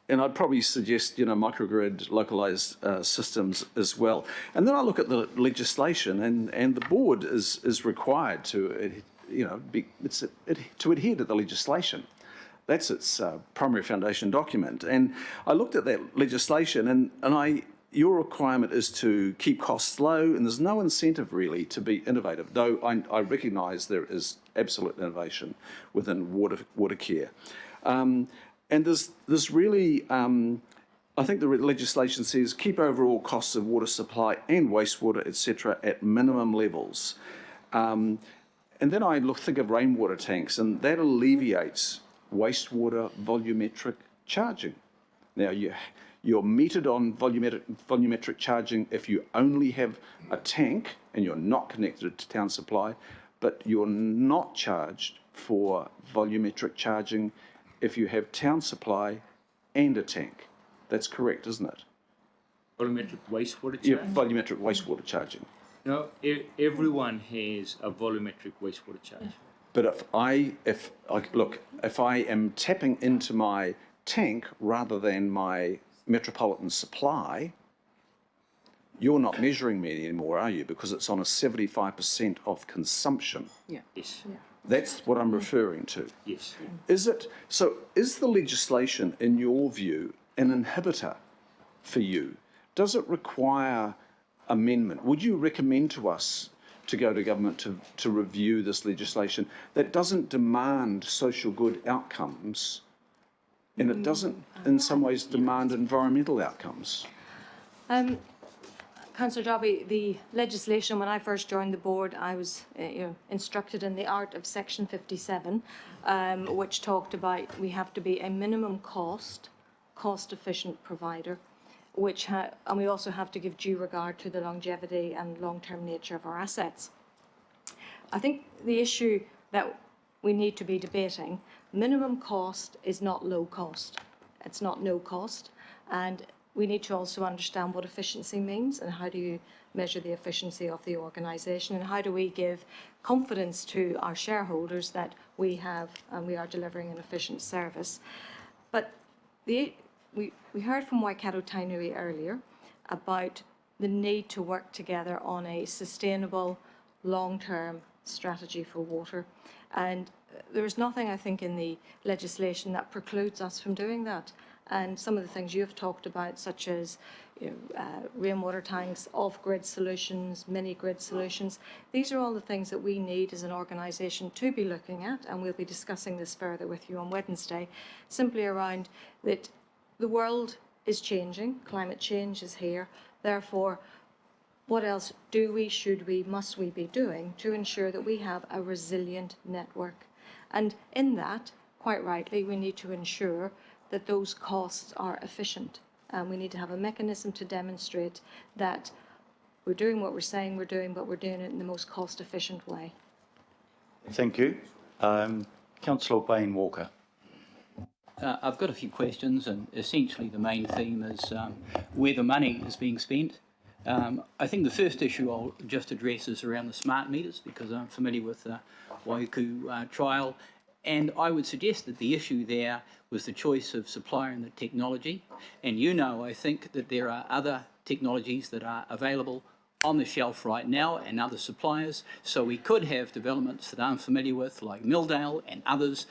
And I'd probably suggest, microgrid localised systems as well. And then I look at the legislation, and the board is required to, to adhere to the legislation. That's its primary foundation document. And I looked at that legislation, and your requirement is to keep costs low, and there's no incentive really to be innovative, though I recognise there is absolute innovation within water care. And there's really, I think the legislation says keep overall costs of water supply and wastewater, etc., at minimum levels. And then I think of rainwater tanks, and that alleviates wastewater volumetric charging. Now, you're metered on volumetric charging if you only have a tank and you're not connected to town supply, but you're not charged for volumetric charging if you have town supply and a tank. That's correct, isn't it? Volumetric wastewater charge? Yeah, volumetric wastewater charging. No, everyone has a volumetric wastewater charge. But if I am tapping into my tank rather than my metropolitan supply, you're not measuring me anymore, are you? Because it's on a 75% of consumption. Yeah. Yes. Yeah. That's what I'm referring to. Yes. Is the legislation, in your view, an inhibitor for you? Does it require amendment? Would you recommend to us to go to government to review this legislation that doesn't demand social good outcomes, and it doesn't, in some ways, demand environmental outcomes? Councillor Dobby, the legislation, when I first joined the board, I was instructed in the art of Section 57, which talked about we have to be a minimum cost-efficient provider, and we also have to give due regard to the longevity and long-term nature of our assets. I think the issue that we need to be debating, minimum cost is not low cost. It's not no cost. And we need to also understand what efficiency means and how do you measure the efficiency of the organisation and how do we give confidence to our shareholders that we have and we are delivering an efficient service. But we heard from Waikato Tainui earlier about the need to work together on a sustainable, long-term strategy for water. And there is nothing, I think, in the legislation that precludes us from doing that. And some of the things you've talked about, such as rainwater tanks, off-grid solutions, mini-grid solutions, these are all the things that we need as an organisation to be looking at, and we'll be discussing this further with you on Wednesday, simply around that the world is changing, climate change is here, therefore what else do we, should we, must we be doing to ensure that we have a resilient network? And in that, quite rightly, we need to ensure that those costs are efficient. and we need to have a mechanism to demonstrate that we're doing what we're saying we're doing, but we're doing it in the most cost-efficient way. Thank you. Councillor Wayne Walker. I've got a few questions, and essentially the main theme is where the money is being spent. I think the first issue I'll just address is around the smart meters, because I'm familiar with the Waiuku trial, and I would suggest that the issue there was the choice of supplier and the technology. And I think that there are other technologies that are available on the shelf right now and other suppliers, so we could have developments that I'm familiar with, like Milldale and others,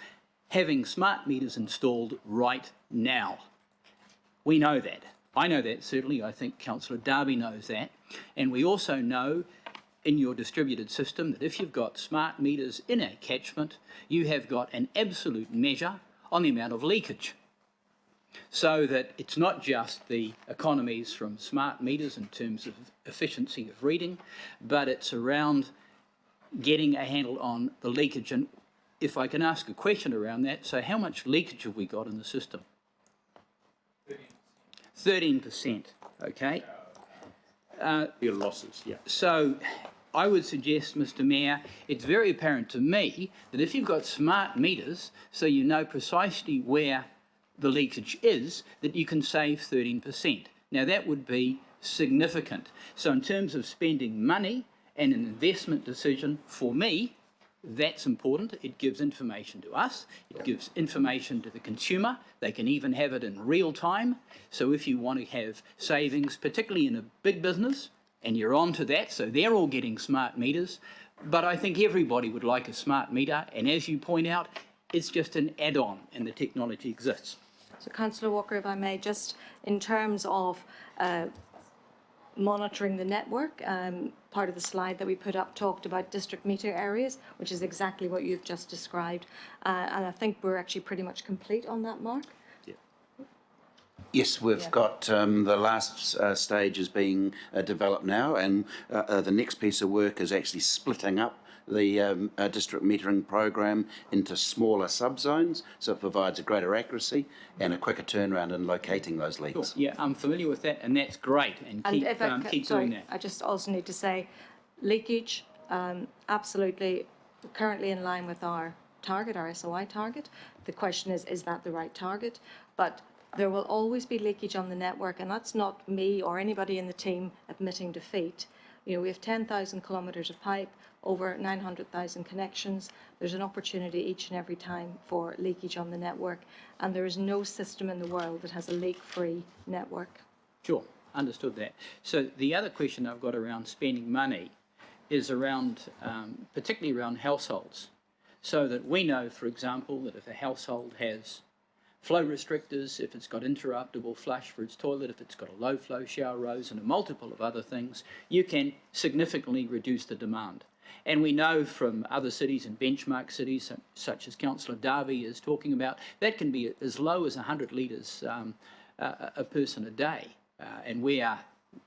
having smart meters installed right now. We know that. I know that, certainly. I think Councillor Darby knows that. And we also know in your distributed system that if you've got smart meters in a catchment, you have got an absolute measure on the amount of leakage. So that it's not just the economies from smart meters in terms of efficiency of reading, but it's around getting a handle on the leakage. And if I can ask a question around that, so how much leakage have we got in the system? 13%, okay? Your losses, yeah. So I would suggest, Mr. Mayor, it's very apparent to me that if you've got smart meters, so you know precisely where the leakage is, that you can save 13%. Now that would be significant. So in terms of spending money and an investment decision, for me, that's important. It gives information to us. It gives information to the consumer. They can even have it in real time. So if you want to have savings, particularly in a big business, and you're on to that, so they're all getting smart meters. But I think everybody would like a smart meter. And as you point out, it's just an add-on and the technology exists. So Councillor Walker, if I may, just in terms of monitoring the network, part of the slide that we put up talked about district meter areas, which is exactly what you've just described. And I think we're actually pretty much complete on that, Mark. Yes, we've got the last stage is being developed now, and the next piece of work is actually splitting up the district metering program into smaller subzones, so it provides a greater accuracy and a quicker turnaround in locating those leaks. Yeah, I'm familiar with that, and that's great. And keep doing that. I just also need to say, leakage, absolutely currently in line with our target, our SOI target. The question is that the right target? But there will always be leakage on the network, and that's not me or anybody in the team admitting defeat. We have 10,000 kilometres of pipe, over 900,000 connections. There's an opportunity each and every time for leakage on the network, and there is no system in the world that has a leak-free network. Sure, understood that. So the other question I've got around spending money is around, particularly around households. So that we know, for example, that if a household has flow restrictors, if it's got interruptible flush for its toilet, if it's got a low flow shower rose and a multiple of other things, you can significantly reduce the demand. And we know from other cities and benchmark cities, such as Councillor Darby is talking about, that can be as low as 100 litres a person a day. And we are,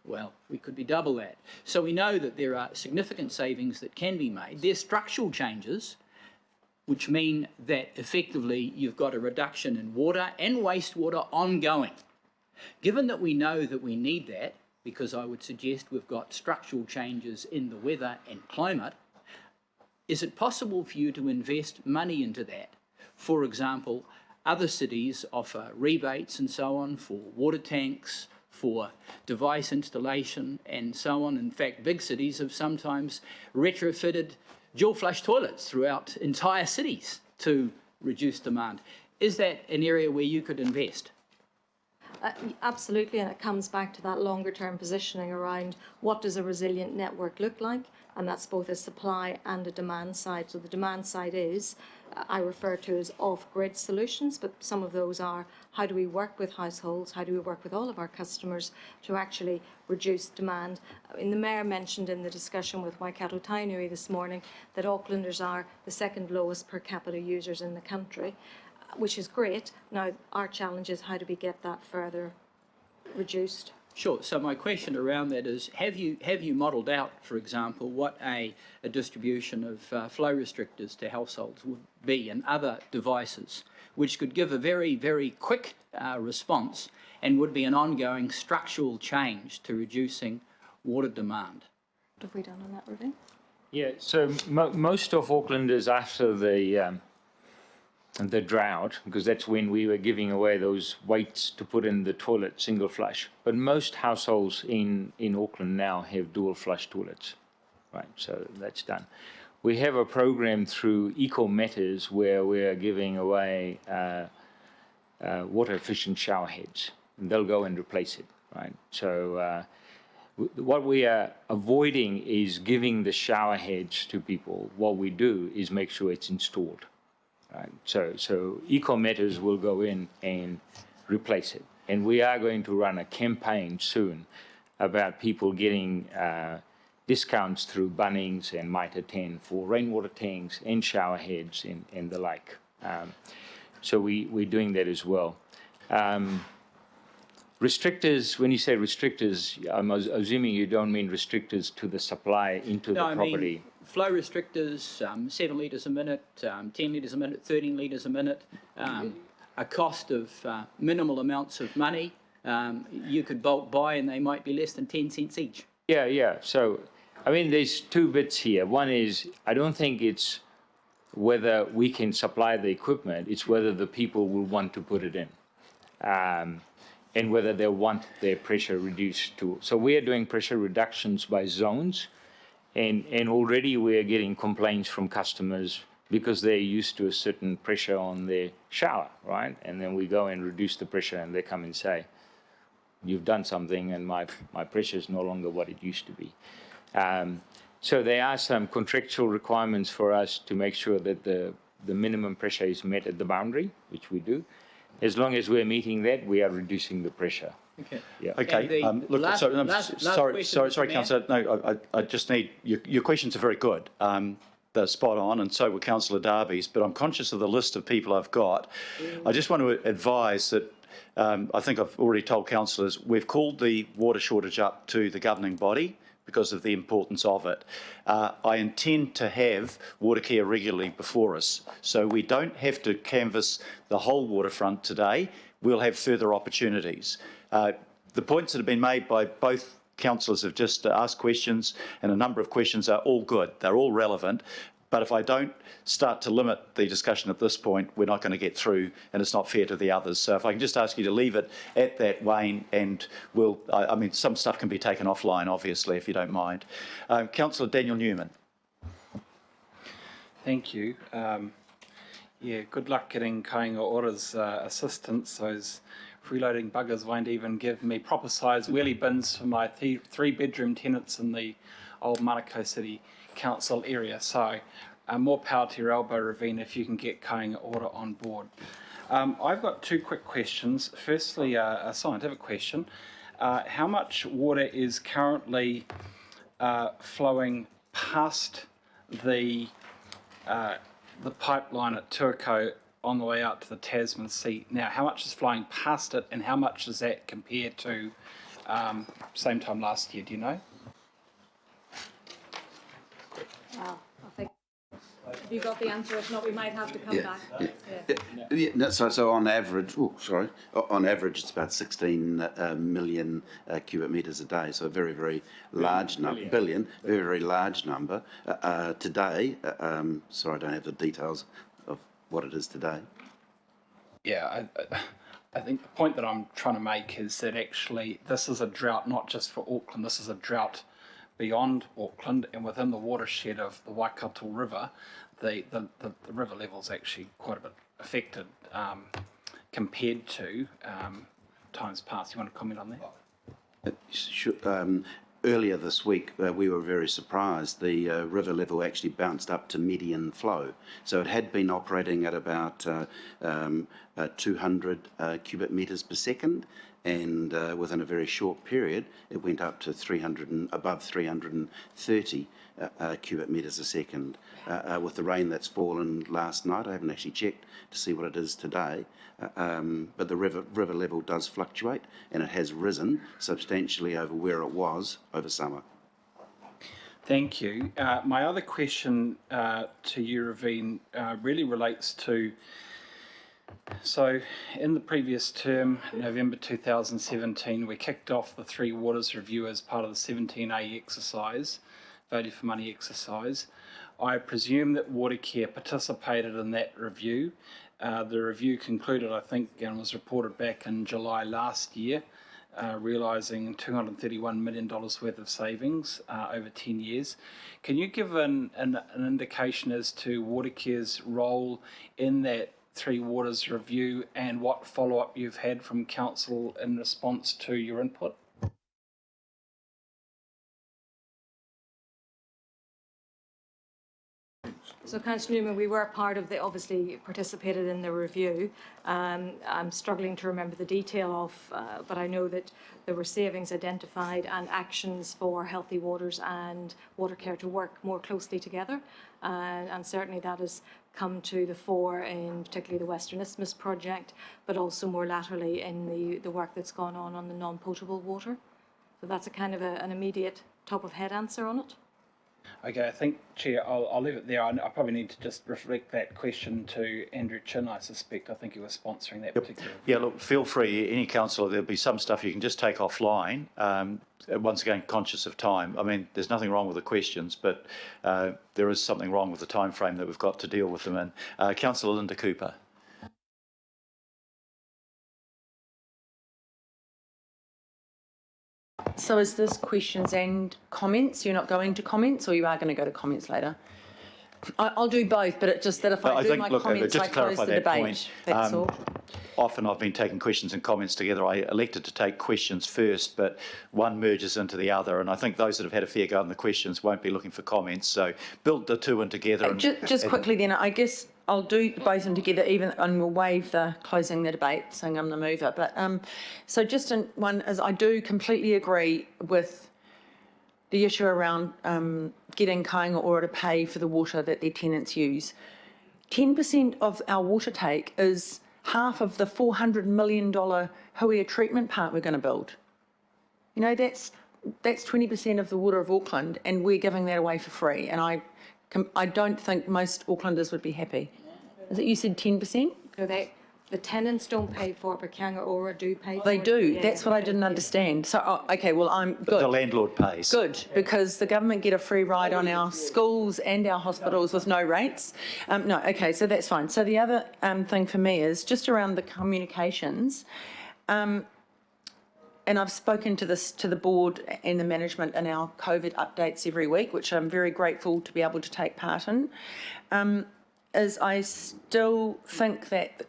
well, we could be double that. So we know that there are significant savings that can be made. There's structural changes, which mean that effectively you've got a reduction in water and wastewater ongoing. Given that we know that we need that, because I would suggest we've got structural changes in the weather and climate, is it possible for you to invest money into that? For example, other cities offer rebates and so on for water tanks, for device installation and so on. In fact, big cities have sometimes retrofitted dual flush toilets throughout entire cities to reduce demand. Is that an area where you could invest? Absolutely, and it comes back to that longer term positioning around what does a resilient network look like, and that's both a supply and a demand side. So the demand side is, I refer to as off-grid solutions, but some of those are how do we work with households, how do we work with all of our customers to actually reduce demand. The Mayor mentioned in the discussion with Waikato Tainui this morning that Aucklanders are the second lowest per capita users in the country, which is great. Now, our challenge is how do we get that further reduced? Sure. So my question around that is, have you modelled out, for example, what a distribution of flow restrictors to households would be and other devices, which could give a very, very quick response and would be an ongoing structural change to reducing water demand? What have we done on that, Ravine? Yeah, so most of Auckland is after the drought, because that's when we were giving away those weights to put in the toilet, single flush. But most households in Auckland now have dual flush toilets, right? So that's done. We have a program through Eco Matters where we're giving away water efficient shower heads, and they'll go and replace it, right? So what we are avoiding is giving the shower heads to people. What we do is make sure it's installed. Right. So Eco Matters will go in and replace it. And we are going to run a campaign soon about people getting discounts through Bunnings and Mitre 10 for rainwater tanks and shower heads and the like. So we're doing that as well. Restrictors, when you say restrictors, I'm assuming you don't mean restrictors to the supply into the property. I mean flow restrictors, 7 litres a minute, 10 litres a minute, 13 litres a minute, a cost of minimal amounts of money. You could bulk buy and they might be less than 10 cents each. Yeah. So, I mean, there's two bits here. One is, I don't think it's whether we can supply the equipment, it's whether the people will want to put it in. And whether they want their pressure reduced to. So we are doing pressure reductions by zones, and already we are getting complaints from customers because they're used to a certain pressure on their shower, right? And then we go and reduce the pressure, and they come and say, you've done something, and my pressure is no longer what it used to be. So there are some contractual requirements for us to make sure that the minimum pressure is met at the boundary, which we do. As long as we're meeting that, we are reducing the pressure. Okay. Yeah. Okay, look, sorry, Councillor, no, I just need, your questions are very good. They're spot on, and so were Councillor Darby's, but I'm conscious of the list of people I've got. I just want to advise that I think I've already told councillors, we've called the water shortage up to the governing body because of the importance of it. I intend to have water care regularly before us, so we don't have to canvass the whole waterfront today. We'll have further opportunities. The points that have been made by both councillors have just asked questions, and a number of questions are all good. They're all relevant. But if I don't start to limit the discussion at this point, we're not going to get through, and it's not fair to the others. So if I can just ask you to leave it at that, Wayne, and I mean, some stuff can be taken offline, obviously, if you don't mind. Councillor Daniel Newman. Thank you. Yeah, good luck getting Kāinga Ora's assistance. Those freeloading buggers won't even give me proper size wheelie bins for my 3-bedroom tenants in the old Manukau City Council area. So more power to your elbow, Ravine, if you can get Kāinga Ora on board. I've got two quick questions. Firstly, a scientific question. How much water is currently flowing past the pipeline at Tuakau on the way out to the Tasman Sea? Now, how much is flowing past it, and how much does that compare to same time last year? Do you know? Well, I think, have you got the answer? If not, we might have to come back. No, so on average, on average it's about 16 million cubic metres a day, so a very, very large number, billion, very, very large number. Today, sorry, I don't have the details of what it is today. Yeah, I think the point that I'm trying to make is that actually this is a drought not just for Auckland, this is a drought beyond Auckland, and within the watershed of the Waikato River, the river level is actually quite a bit affected compared to times past. You want to comment on that? Earlier this week, we were very surprised. The river level actually bounced up to median flow. So it had been operating at about 200 cubic metres per second, and within a very short period, it went up to above 330 cubic metres a second. With the rain that's fallen last night, I haven't actually checked to see what it is today, but the river level does fluctuate, and it has risen substantially over where it was over summer. Thank you. My other question to you, Ravine, really relates to, so in the previous term, November 2017, we kicked off the Three Waters Review as part of the 17A exercise, Value for Money exercise. I presume that Watercare participated in that review. The review concluded, I think, and was reported back in July last year, realising $231 million worth of savings over 10 years. Can you give an indication as to Watercare's role in that Three Waters review and what follow-up you've had from Council in response to your input? So, Councillor Newman, we were part of obviously participated in the review. I'm struggling to remember the detail of, but I know that there were savings identified and actions for Healthy Waters and Watercare to work more closely together. And certainly that has come to the fore in particularly the Western Isthmus project, but also more laterally in the work that's gone on the non-potable water. So that's a kind of an immediate top-of-head answer on it. Okay, I think, Chair, I'll leave it there. I probably need to just reflect that question to Andrew Chin, I suspect. I think he was sponsoring that particular. Yeah, look, feel free, any councillor, there'll be some stuff you can just take offline. Once again, conscious of time. I mean, there's nothing wrong with the questions, but there is something wrong with the time frame that we've got to deal with them in. Councillor Linda Cooper. So is this questions and comments? You're not going to comments, or you are going to go to comments later? I'll do both, but it's just that if I do my comments, I close the debate. That's all. Often I've been taking questions and comments together. I elected to take questions first, but one merges into the other, and I think those that have had a fair go on the questions won't be looking for comments. So build the two in together. Just quickly then, I guess I'll do both of them together, and we'll waive the closing the debate, saying I'm the mover. But so just in one, as I do completely agree with the issue around getting Kāinga Ora to pay for the water that their tenants use. 10% of our water take is half of the $400 million Huia treatment plant we're going to build. You know, that's 20% of the water of Auckland, and we're giving that away for free. And I don't think most Aucklanders would be happy. Is it you said 10%? No, the tenants don't pay for it, but Kāinga Ora do pay for it. They do. Yeah. That's what I didn't understand. So, okay, well, I'm good. The landlord pays. Good, because the government get a free ride on our schools and our hospitals with no rates. No, okay, so that's fine. So the other thing for me is just around the communications. And I've spoken to the board and the management in our COVID updates every week, which I'm very grateful to be able to take part in. Is I still think that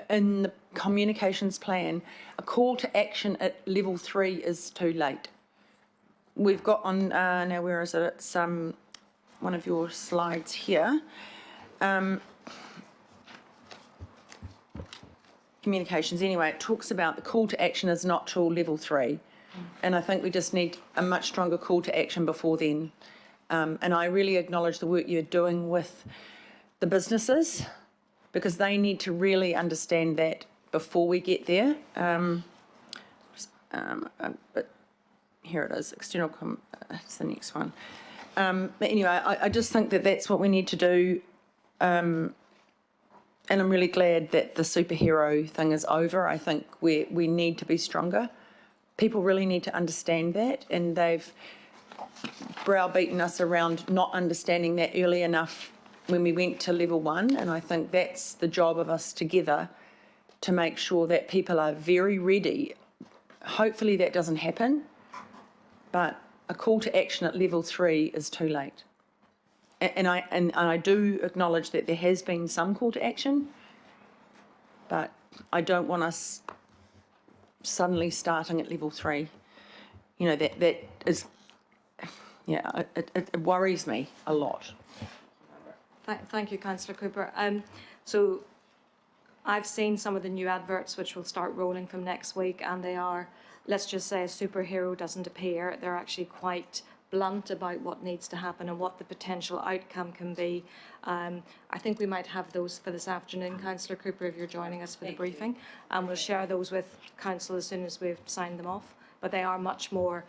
in the communications plan, a call to action at level 3 is too late. We've got on, now where is it? It's one of your slides here. Communications, anyway, it talks about the call to action is not till level 3. And I think we just need a much stronger call to action before then. And I really acknowledge the work you're doing with the businesses, because they need to really understand that before we get there. But here it is, external, it's the next one. But anyway, I just think that that's what we need to do. And I'm really glad that the superhero thing is over. I think we need to be stronger. People really need to understand that, and they've browbeaten us around not understanding that early enough when we went to level 1, and I think that's the job of us together to make sure that people are very ready. Hopefully that doesn't happen, but a call to action at level 3 is too late. And I do acknowledge that there has been some call to action, but I don't want us suddenly starting at level 3. You know, that is, yeah, it worries me a lot. Thank you, Councillor Cooper. So I've seen some of the new adverts which will start rolling from next week, and they are, let's just say a superhero doesn't appear. They're actually quite blunt about what needs to happen and what the potential outcome can be. I think we might have those for this afternoon, Councillor Cooper, if you're joining us for the briefing, and we'll share those with Council as soon as we've signed them off. But they are much more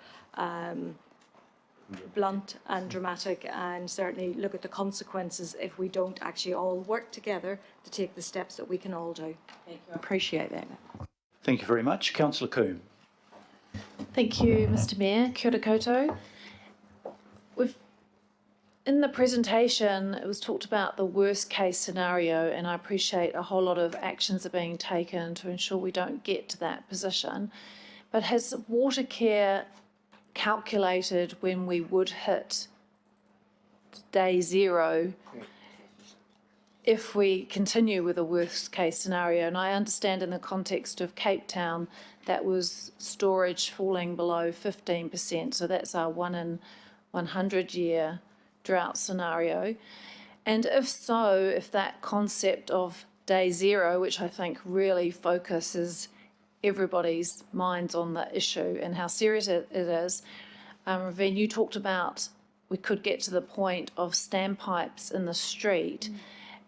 blunt and dramatic, and certainly look at the consequences if we don't actually all work together to take the steps that we can all do. Thank you. I appreciate that. Thank you very much. Councillor Coombe. Thank you, Mr. Mayor. Kia ora koutou. In the presentation, it was talked about the worst case scenario, and I appreciate a whole lot of actions are being taken to ensure we don't get to that position. But has Watercare calculated when we would hit day zero if we continue with a worst case scenario? And I understand in the context of Cape Town, that was storage falling below 15%. So that's our 1 in 100 year drought scenario. And if so, if that concept of day zero, which I think really focuses everybody's minds on the issue and how serious it is, Ravine, you talked about we could get to the point of standpipes in the street.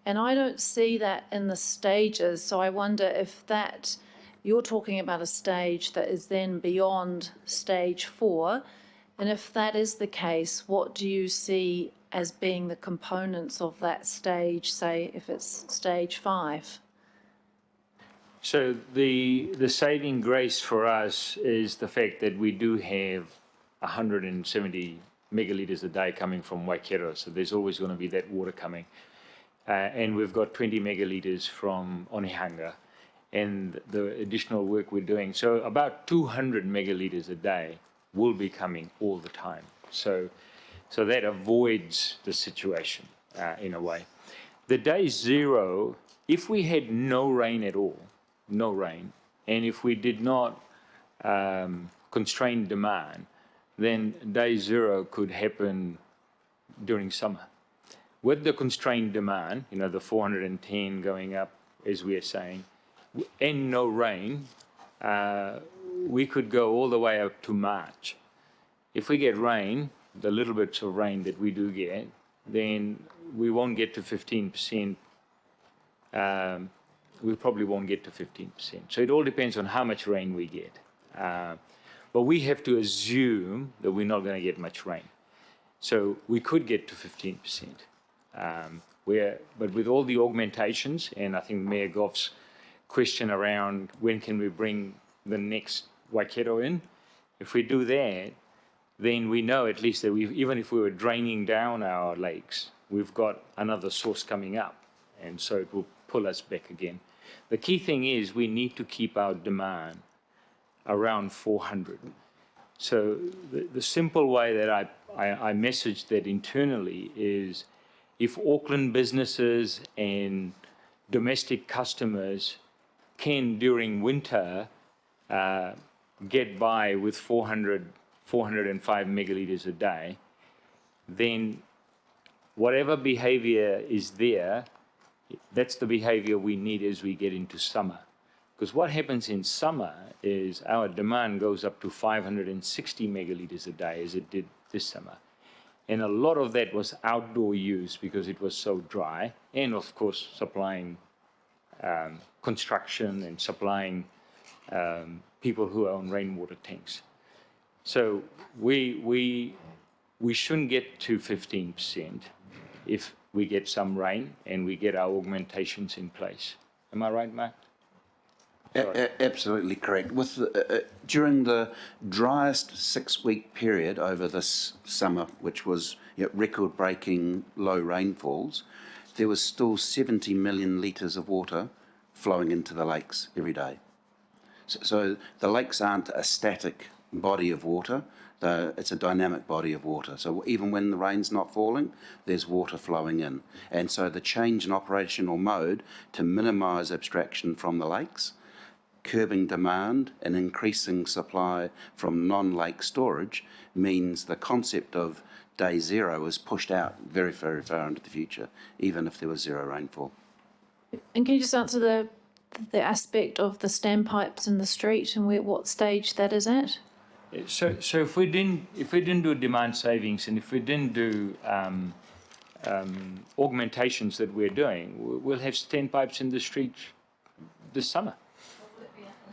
And I don't see that in the stages. So I wonder if that, you're talking about a stage that is then beyond stage 4. And if that is the case, what do you see as being the components of that stage, say, if it's stage 5? So the saving grace for us is the fact that we do have 170 megalitres a day coming from Waikato, so there's always going to be that water coming. And we've got 20 megalitres from Onehunga and the additional work we're doing. So about 200 megalitres a day will be coming all the time. So that avoids the situation in a way. The day zero, if we had no rain at all, no rain, and if we did not constrain demand, then day zero could happen during summer. With the constrained demand, you know, the 410 going up, as we are saying, and no rain, we could go all the way up to March. If we get rain, the little bits of rain that we do get, then we won't get to 15%. We probably won't get to 15%. So it all depends on how much rain we get. But we have to assume that we're not going to get much rain. So we could get to 15%. But with all the augmentations, and I think Mayor Goff's question around when can we bring the next Waikato in, if we do that, then we know at least that even if we were draining down our lakes, we've got another source coming up, and so it will pull us back again. The key thing is we need to keep our demand around 400. So the simple way that I message that internally is if Auckland businesses and domestic customers can, during winter, get by with 405 megalitres a day, then whatever behaviour is there, that's the behaviour we need as we get into summer. Because what happens in summer is our demand goes up to 560 megalitres a day, as it did this summer. And a lot of that was outdoor use because it was so dry, and of course supplying construction and supplying people who own rainwater tanks. So we shouldn't get to 15% if we get some rain and we get our augmentations in place. Am I right, Mark? Absolutely correct. With during the driest 6-week period over this summer, which was record-breaking low rainfalls, there was still 70 million litres of water flowing into the lakes every day. So the lakes aren't a static body of water, it's a dynamic body of water. So even when the rain's not falling, there's water flowing in. And so the change in operational mode to minimise abstraction from the lakes, curbing demand and increasing supply from non-lake storage means the concept of day zero is pushed out very, very far into the future, even if there was zero rainfall. And can you just answer the aspect of the standpipes in the street and what stage that is at? So if we didn't do demand savings and if we didn't do augmentations that we're doing, we'll have standpipes in the street this summer.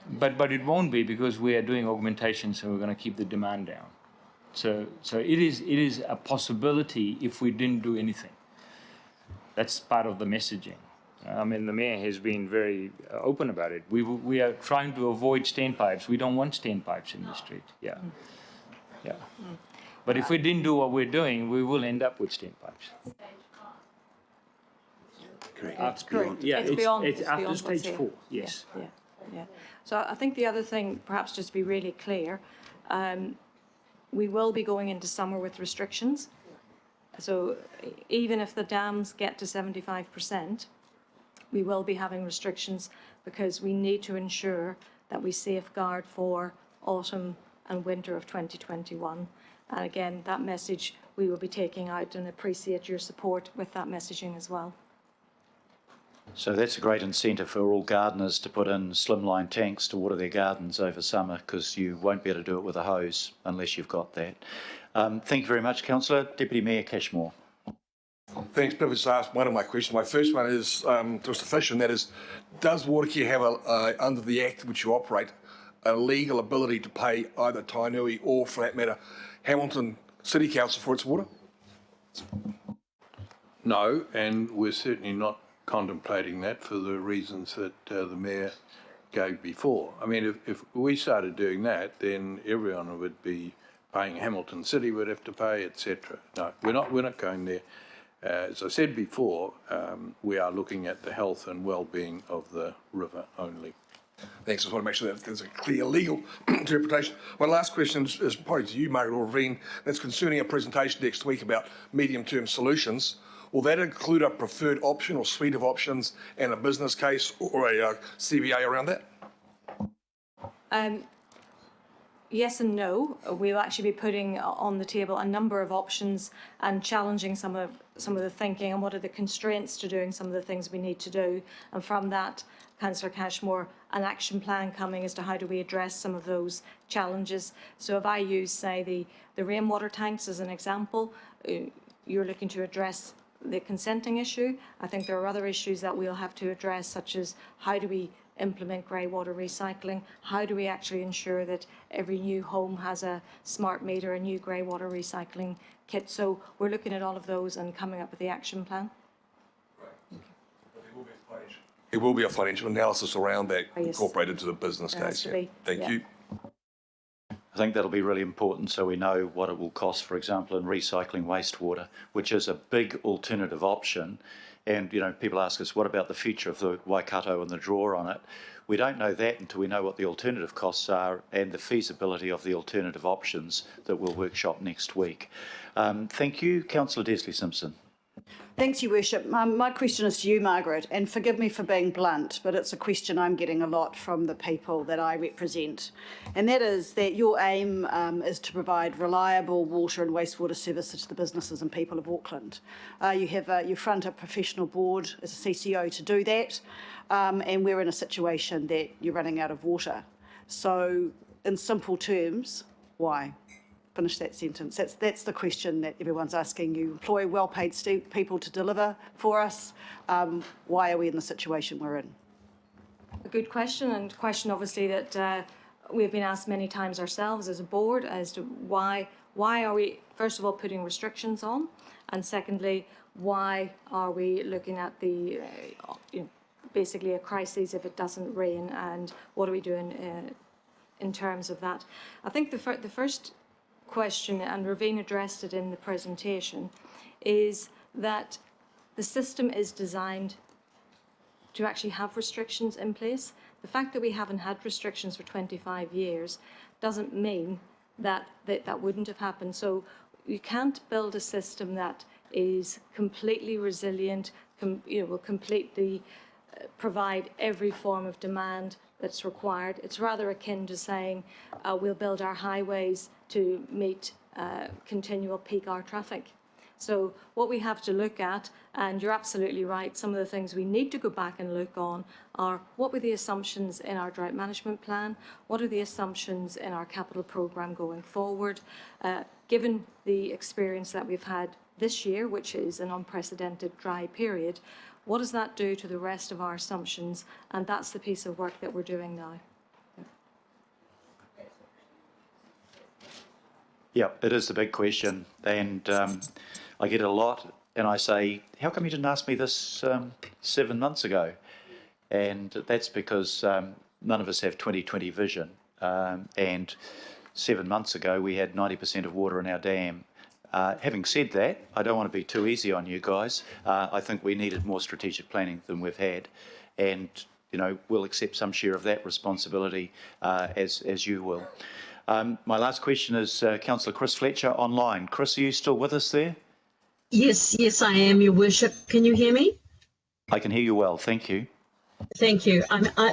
But it won't be, because we are doing augmentations and we're going to keep the demand down. So it is a possibility if we didn't do anything. That's part of the messaging. I mean, the mayor has been very open about it. We are trying to avoid standpipes. We don't want standpipes in the street. Yeah. But if we didn't do what we're doing, we will end up with standpipes. That's correct. Yeah, it's beyond after what's stage here. 4. Yes. Yeah. So I think the other thing, perhaps just to be really clear, we will be going into summer with restrictions. So even if the dams get to 75%, we will be having restrictions, because we need to ensure that we safeguard for autumn and winter of 2021. And again, that message we will be taking out, and appreciate your support with that messaging as well. So that's a great incentive for all gardeners to put in slimline tanks to water their gardens over summer, because you won't be able to do it with a hose unless you've got that. Thank you very much, Councillor. Deputy Mayor Cashmore. Thanks, Pippa. Just asked one of my questions. My first one is to Mr. Fish, and that is, does Watercare have, under the Act which you operate, a legal ability to pay either Tainui or, for that matter, Hamilton City Council for its water? No, and we're certainly not contemplating that for the reasons that the Mayor gave before. I mean, if we started doing that, then everyone would be paying. Hamilton City would have to pay, etc. No, we're not going there. As I said before, we are looking at the health and well-being of the river only. Thanks. I just want to make sure that there's a clear legal interpretation. My last question is probably to you, Margaret or Ravine. That's concerning a presentation next week about medium-term solutions. Will that include a preferred option or suite of options and a business case or a CBA around that? Yes and no. We'll actually be putting on the table a number of options and challenging some of the thinking and what are the constraints to doing some of the things we need to do. And from that, Councillor Cashmore, an action plan coming as to how do we address some of those challenges. So if I use, say, the rainwater tanks as an example, you're looking to address the consenting issue. I think there are other issues that we'll have to address, such as how do we implement grey water recycling? How do we actually ensure that every new home has a smart meter, a new grey water recycling kit? So we're looking at all of those and coming up with the action plan. It will be a financial analysis around that Yes. incorporated into the business case. Yeah. Thank you. I think that'll be really important, so we know what it will cost, for example, in recycling wastewater, which is a big alternative option. And, you know, people ask us, what about the future of the Waikato and the draw on it? We don't know that until we know what the alternative costs are and the feasibility of the alternative options that we'll workshop next week. Thank you. Councillor Desley-Simpson. Thanks, Your Worship. My question is to you, Margaret, and forgive me for being blunt, but it's a question I'm getting a lot from the people that I represent. And that is that your aim is to provide reliable water and wastewater services to the businesses and people of Auckland. You front a professional board as a CCO to do that, and we're in a situation that you're running out of water. So, in simple terms, why? Finish that sentence. That's the question that everyone's asking. You employ well-paid people to deliver for us. Why are we in the situation we're in? A good question, and question obviously that we've been asked many times ourselves as a board as to why are we, first of all, putting restrictions on, and secondly, why are we looking at the basically a crisis if it doesn't rain, and what are we doing in terms of that? I think the first question, and Ravine addressed it in the presentation, is that the system is designed to actually have restrictions in place. The fact that we haven't had restrictions for 25 years doesn't mean that wouldn't have happened. So you can't build a system that is completely resilient, will completely provide every form of demand that's required. It's rather akin to saying we'll build our highways to meet continual peak hour traffic. So what we have to look at, and you're absolutely right, some of the things we need to go back and look on are what were the assumptions in our drought management plan, what are the assumptions in our capital programme going forward, given the experience that we've had this year, which is an unprecedented dry period, what does that do to the rest of our assumptions? And that's the piece of work that we're doing now. Yeah, it is the big question, and I get it a lot, and I say, how come you didn't ask me this 7 months ago? And that's because none of us have 20/20 vision, and 7 months ago we had 90% of water in our dam. Having said that, I don't want to be too easy on you guys. I think we needed more strategic planning than we've had, and we'll accept some share of that responsibility as you will. My last question is Councillor Chris Fletcher online. Chris, are you still with us there? Yes, I am, Your Worship. Can you hear me? I can hear you well, thank you. Thank you.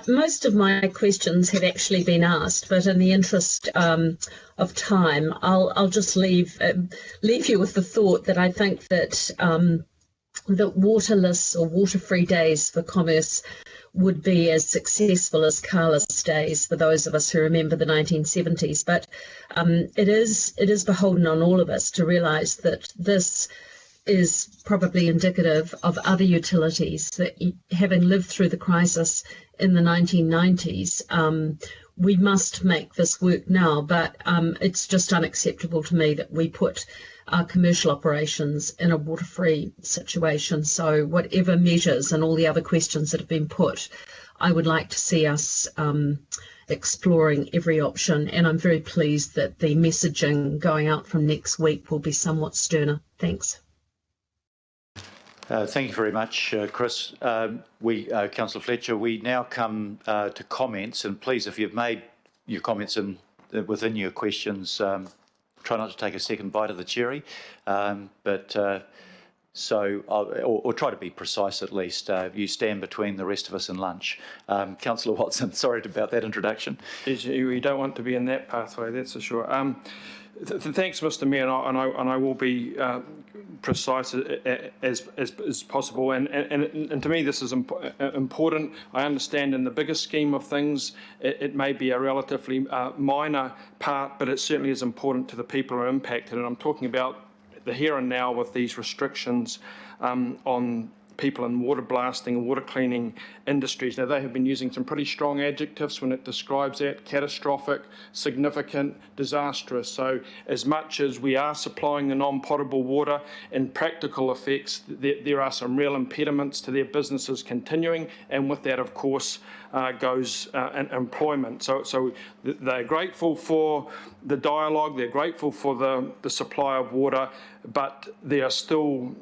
Most of my questions have actually been asked, but in the interest of time, I'll just leave you with the thought that I think that that waterless or water-free days for commerce would be as successful as carless days for those of us who remember the 1970s. But it is beholden on all of us to realise that this is probably indicative of other utilities that, having lived through the crisis in the 1990s, we must make this work now. But it's just unacceptable to me that we put our commercial operations in a water-free situation. So whatever measures and all the other questions that have been put, I would like to see us exploring every option. And I'm very pleased that the messaging going out from next week will be somewhat sterner. Thanks. Thank you very much, Chris. Councillor Fletcher, we now come to comments, and please, if you've made your comments within your questions, try not to take a second bite of the cherry, or try to be precise at least. You stand between the rest of us and lunch. Councillor Watson, sorry about that introduction. We don't want to be in that pathway, that's for sure. Thanks, Mr. Mayor, and I will be precise as possible. And to me, this is important. I understand in the bigger scheme of things, it may be a relatively minor part, but it certainly is important to the people who are impacted. And I'm talking about the here and now with these restrictions on people in water blasting and water cleaning industries. Now, they have been using some pretty strong adjectives when it describes that: catastrophic, significant, disastrous. So as much as we are supplying the non-potable water, in practical effects, there are some real impediments to their businesses continuing, and with that, of course, goes employment. So they're grateful for the dialogue, they're grateful for the supply of water, but there are still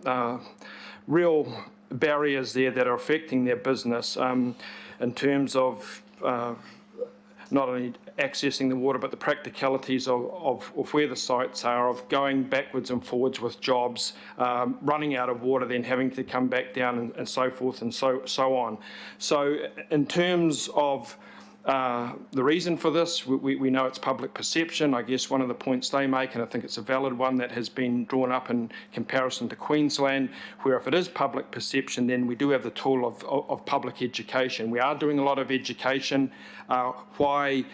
real barriers there that are affecting their business in terms of not only accessing the water, but the practicalities of where the sites are, of going backwards and forwards with jobs, running out of water, then having to come back down and so forth and so on. So in terms of the reason for this, we know it's public perception. I guess one of the points they make, and I think it's a valid one, that has been drawn up in comparison to Queensland, where if it is public perception, then we do have the tool of public education. We are doing a lot of education. Why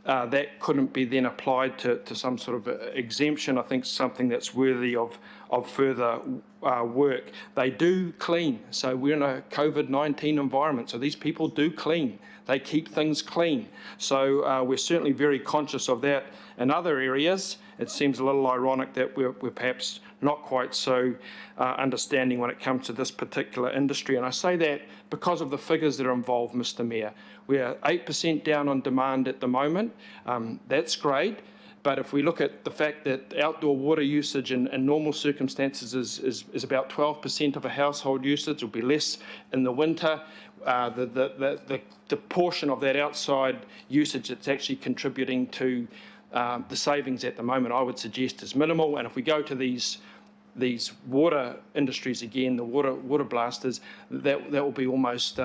that couldn't be then applied to some sort of exemption, I think, something that's worthy of further work. They do clean. So we're in a COVID-19 environment. So these people do clean. They keep things clean. So we're certainly very conscious of that. In other areas, it seems a little ironic that we're perhaps not quite so understanding when it comes to this particular industry. And I say that because of the figures that are involved, Mr. Mayor. We're 8% down on demand at the moment. That's great. But if we look at the fact that outdoor water usage in normal circumstances is about 12% of a household usage, it'll be less in the winter. The portion of that outside usage that's actually contributing to the savings at the moment, I would suggest, is minimal. And if we go to these water industries again, the water blasters, that will be almost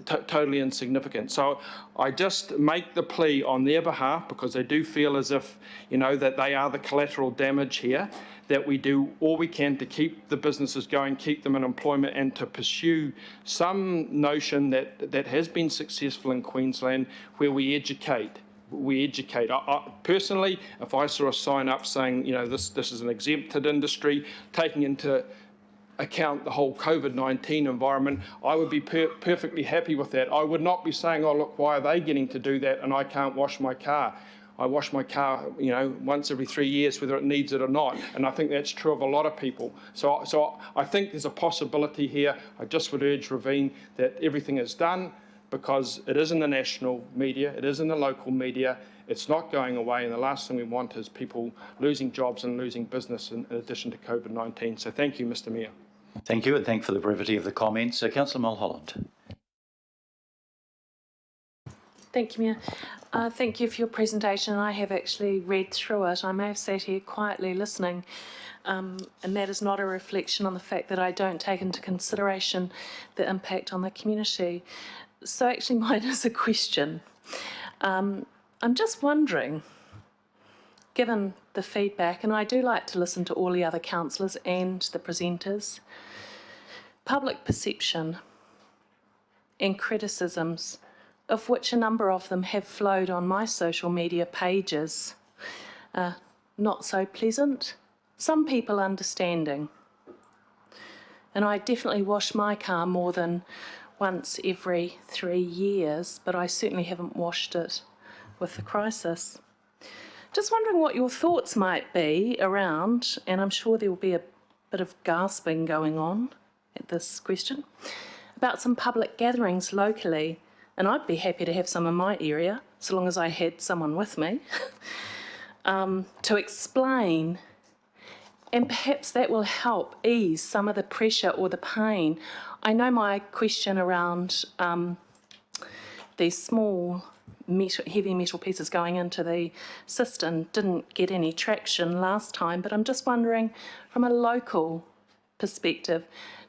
totally insignificant. So I just make the plea on their behalf, because they do feel as if, you know, that they are the collateral damage here, that we do all we can to keep the businesses going, keep them in employment, and to pursue some notion that has been successful in Queensland, where we educate. Personally, if I saw a sign up saying, you know, this is an exempted industry, taking into account the whole COVID-19 environment, I would be perfectly happy with that. I would not be saying, oh, look, why are they getting to do that and I can't wash my car? I wash my car, you know, once every 3 years, whether it needs it or not. And I think that's true of a lot of people. So I think there's a possibility here. I just would urge Raveen that everything is done, because it is in the national media, it is in the local media, it's not going away, and the last thing we want is people losing jobs and losing business in addition to COVID-19. So thank you, Mr Mayor. Thank you, and thank you for the brevity of the comments. Councillor Mulholland. Thank you, Mayor. Thank you for your presentation. I have actually read through it. I may have sat here quietly listening, and that is not a reflection on the fact that I don't take into consideration the impact on the community. So actually mine is a question. I'm just wondering, given the feedback, and I do like to listen to all the other councillors and the presenters, public perception and criticisms, of which a number of them have flowed on my social media pages, not so pleasant, some people understanding. And I definitely wash my car more than once every 3 years, but I certainly haven't washed it with the crisis. Just wondering what your thoughts might be around, and I'm sure there will be a bit of gasping going on at this question, about some public gatherings locally, and I'd be happy to have some in my area, so long as I had someone with me, to explain, and perhaps that will help ease some of the pressure or the pain. I know my question around these small heavy metal pieces going into the cistern didn't get any traction last time, but I'm just wondering from a local perspective.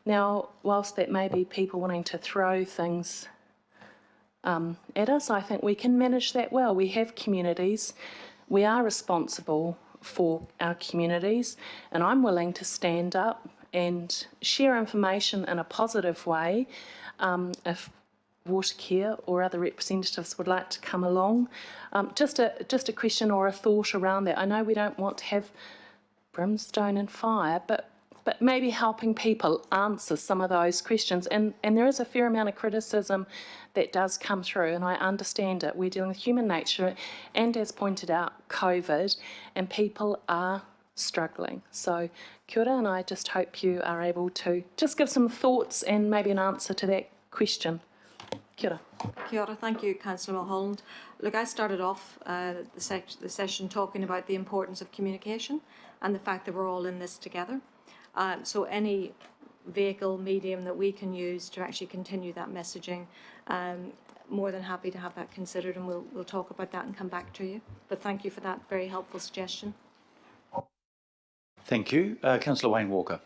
Now, whilst that may be people wanting to throw things at us, I think we can manage that well. We have communities, we are responsible for our communities, and I'm willing to stand up and share information in a positive way if Watercare or other representatives would like to come along. Just a question or a thought around that. I know we don't want to have brimstone and fire, but maybe helping people answer some of those questions. And there is a fair amount of criticism that does come through, and I understand it. We're dealing with human nature, and as pointed out, COVID, and people are struggling. So kia ora, and I just hope you are able to just give some thoughts and maybe an answer to that question. Kia ora. Kia ora. Thank you, Councillor Mulholland. Look, I started off the session talking about the importance of communication and the fact that we're all in this together. So any vehicle, medium that we can use to actually continue that messaging, more than happy to have that considered, and we'll talk about that and come back to you. But thank you for that very helpful suggestion. Thank you. Councillor Wayne Walker.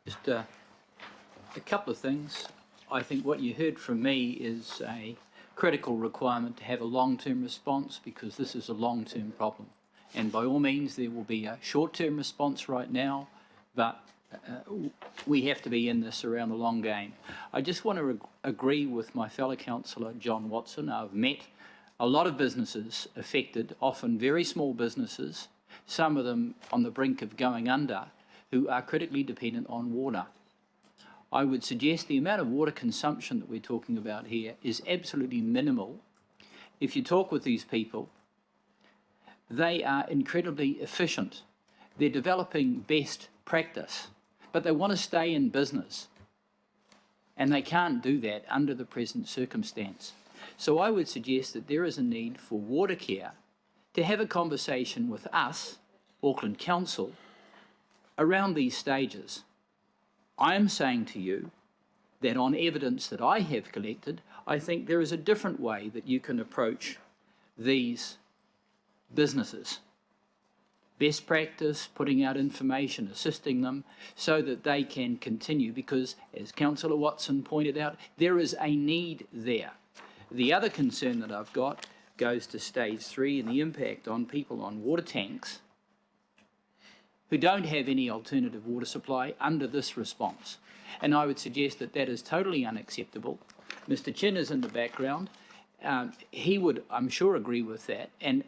Just a couple of things. I think what you heard from me is a critical requirement to have a long-term response, because this is a long-term problem. And by all means, there will be a short-term response right now, but we have to be in this around the long game. I just want to agree with my fellow councillor, John Watson. I've met a lot of businesses affected, often very small businesses, some of them on the brink of going under, who are critically dependent on water. I would suggest the amount of water consumption that we're talking about here is absolutely minimal. If you talk with these people, they are incredibly efficient. They're developing best practice, but they want to stay in business, and they can't do that under the present circumstance. So I would suggest that there is a need for Watercare to have a conversation with us, Auckland Council, around these stages. I am saying to you that on evidence that I have collected, I think there is a different way that you can approach these businesses. best practice, putting out information, assisting them so that they can continue, because as Councillor Watson pointed out, there is a need there. The other concern that I've got goes to stage 3 and the impact on people on water tanks who don't have any alternative water supply under this response. And I would suggest that that is totally unacceptable. Mr. Chin is in the background. He would, I'm sure, agree with that. And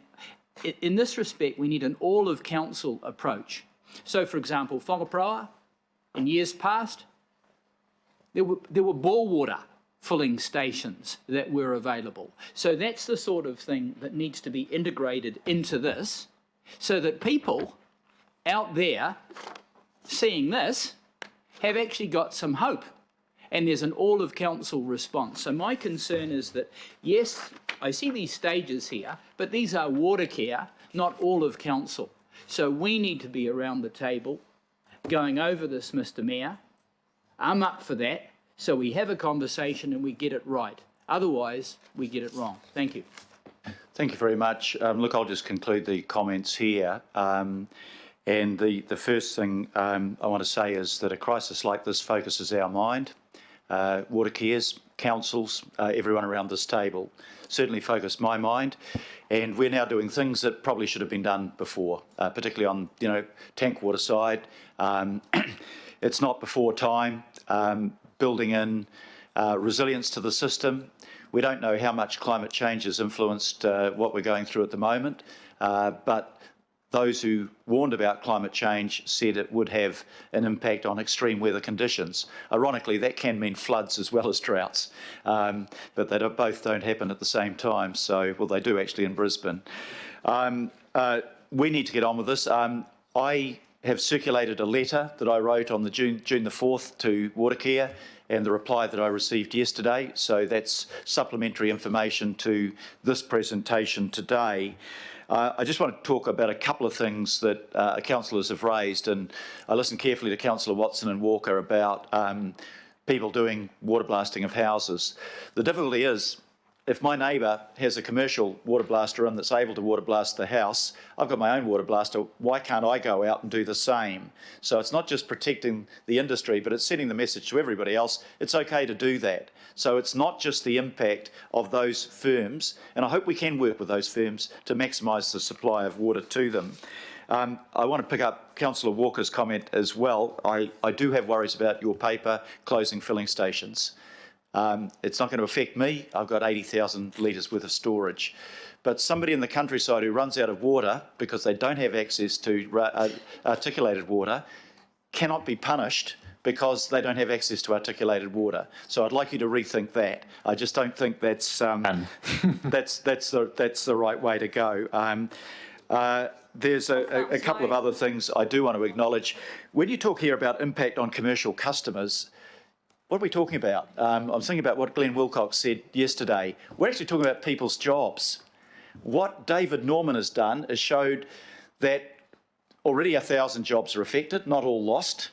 in this respect, we need an all-of-council approach. So, for example, Whakapraoa, in years past, there were bore water filling stations that were available. So that's the sort of thing that needs to be integrated into this, so that people out there seeing this have actually got some hope, and there's an all-of-council response. So my concern is that, yes, I see these stages here, but these are water care, not all of council. So we need to be around the table going over this, Mr. Mayor. I'm up for that, so we have a conversation and we get it right. Otherwise, we get it wrong. Thank you. Thank you very much. Look, I'll just conclude the comments here. And the first thing I want to say is that a crisis like this focuses our mind. Water cares, councils, everyone around this table certainly focused my mind, and we're now doing things that probably should have been done before, particularly on tank water side. It's not before time. Building in resilience to the system. We don't know how much climate change has influenced what we're going through at the moment, but those who warned about climate change said it would have an impact on extreme weather conditions. Ironically, that can mean floods as well as droughts, but they both don't happen at the same time. So, well, they do actually in Brisbane. We need to get on with this. I have circulated a letter that I wrote on the June the 4th to Watercare, and the reply that I received yesterday. So that's supplementary information to this presentation today. I just want to talk about a couple of things that councillors have raised, and I listened carefully to Councillor Watson and Walker about people doing water blasting of houses. The difficulty is, if my neighbour has a commercial water blaster in that's able to water blast the house, I've got my own water blaster, why can't I go out and do the same? So it's not just protecting the industry, but it's sending the message to everybody else, it's okay to do that. So it's not just the impact of those firms, and I hope we can work with those firms to maximise the supply of water to them. I want to pick up Councillor Walker's comment as well. I do have worries about your paper closing filling stations. It's not going to affect me. I've got 80,000 litres worth of storage. But somebody in the countryside who runs out of water because they don't have access to articulated water cannot be punished because they don't have access to articulated water. So I'd like you to rethink that. I just don't think that's that's the right way to go. There's a couple of other things I do want to acknowledge. When you talk here about impact on commercial customers, what are we talking about? I'm thinking about what Glenn Wilcox said yesterday. We're actually talking about people's jobs. What David Norman has done is showed that already 1,000 jobs are affected, not all lost.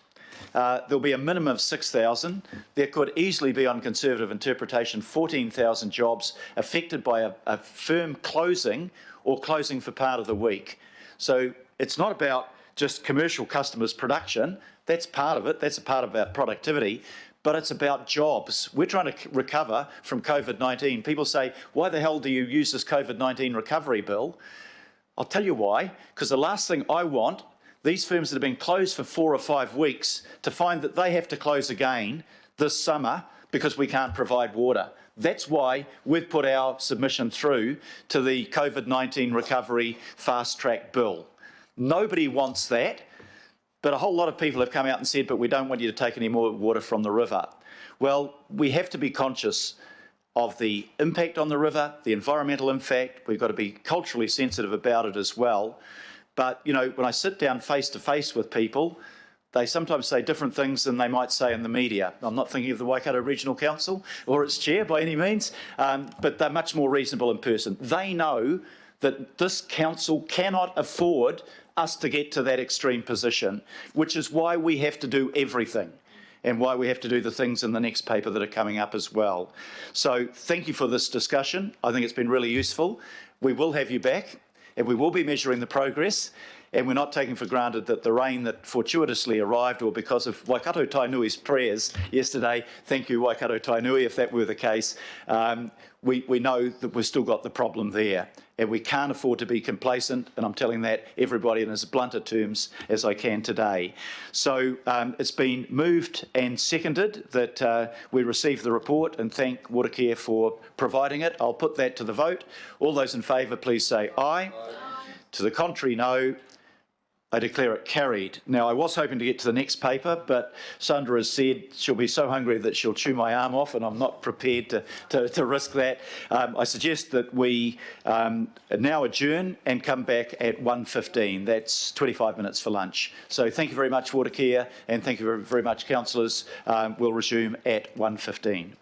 There'll be a minimum of 6,000. There could easily be, on conservative interpretation, 14,000 jobs affected by a firm closing or closing for part of the week. So it's not about just commercial customers' production. That's part of it. That's a part of our productivity. But it's about jobs. We're trying to recover from COVID-19. People say, why the hell do you use this COVID-19 recovery bill? I'll tell you why. Because the last thing I want, these firms that have been closed for 4 or 5 weeks, to find that they have to close again this summer because we can't provide water. That's why we've put our submission through to the COVID-19 recovery fast-track bill. Nobody wants that. But a whole lot of people have come out and said, but we don't want you to take any more water from the river. Well, we have to be conscious of the impact on the river, the environmental impact. We've got to be culturally sensitive about it as well. But, you know, when I sit down face to face with people, they sometimes say different things than they might say in the media. I'm not thinking of the Waikato Regional Council or its chair by any means, but they're much more reasonable in person. They know that this council cannot afford us to get to that extreme position, which is why we have to do everything and why we have to do the things in the next paper that are coming up as well. So thank you for this discussion. I think it's been really useful. We will have you back and we will be measuring the progress. and we're not taking for granted that the rain that fortuitously arrived, or because of Waikato Tainui's prayers yesterday, thank you Waikato Tainui if that were the case, we know that we've still got the problem there. And we can't afford to be complacent, and I'm telling that everybody in as blunter terms as I can today. So it's been moved and seconded that we receive the report, and thank Watercare for providing it. I'll put that to the vote. All those in favour, please say aye. To the contrary, no. I declare it carried. Now, I was hoping to get to the next paper, but Sandra has said she'll be so hungry that she'll chew my arm off, and I'm not prepared to risk that. I suggest that we now adjourn and come back at 1:15. That's 25 minutes for lunch. So thank you very much, Watercare, and thank you very much, councillors. We'll resume at 1:15.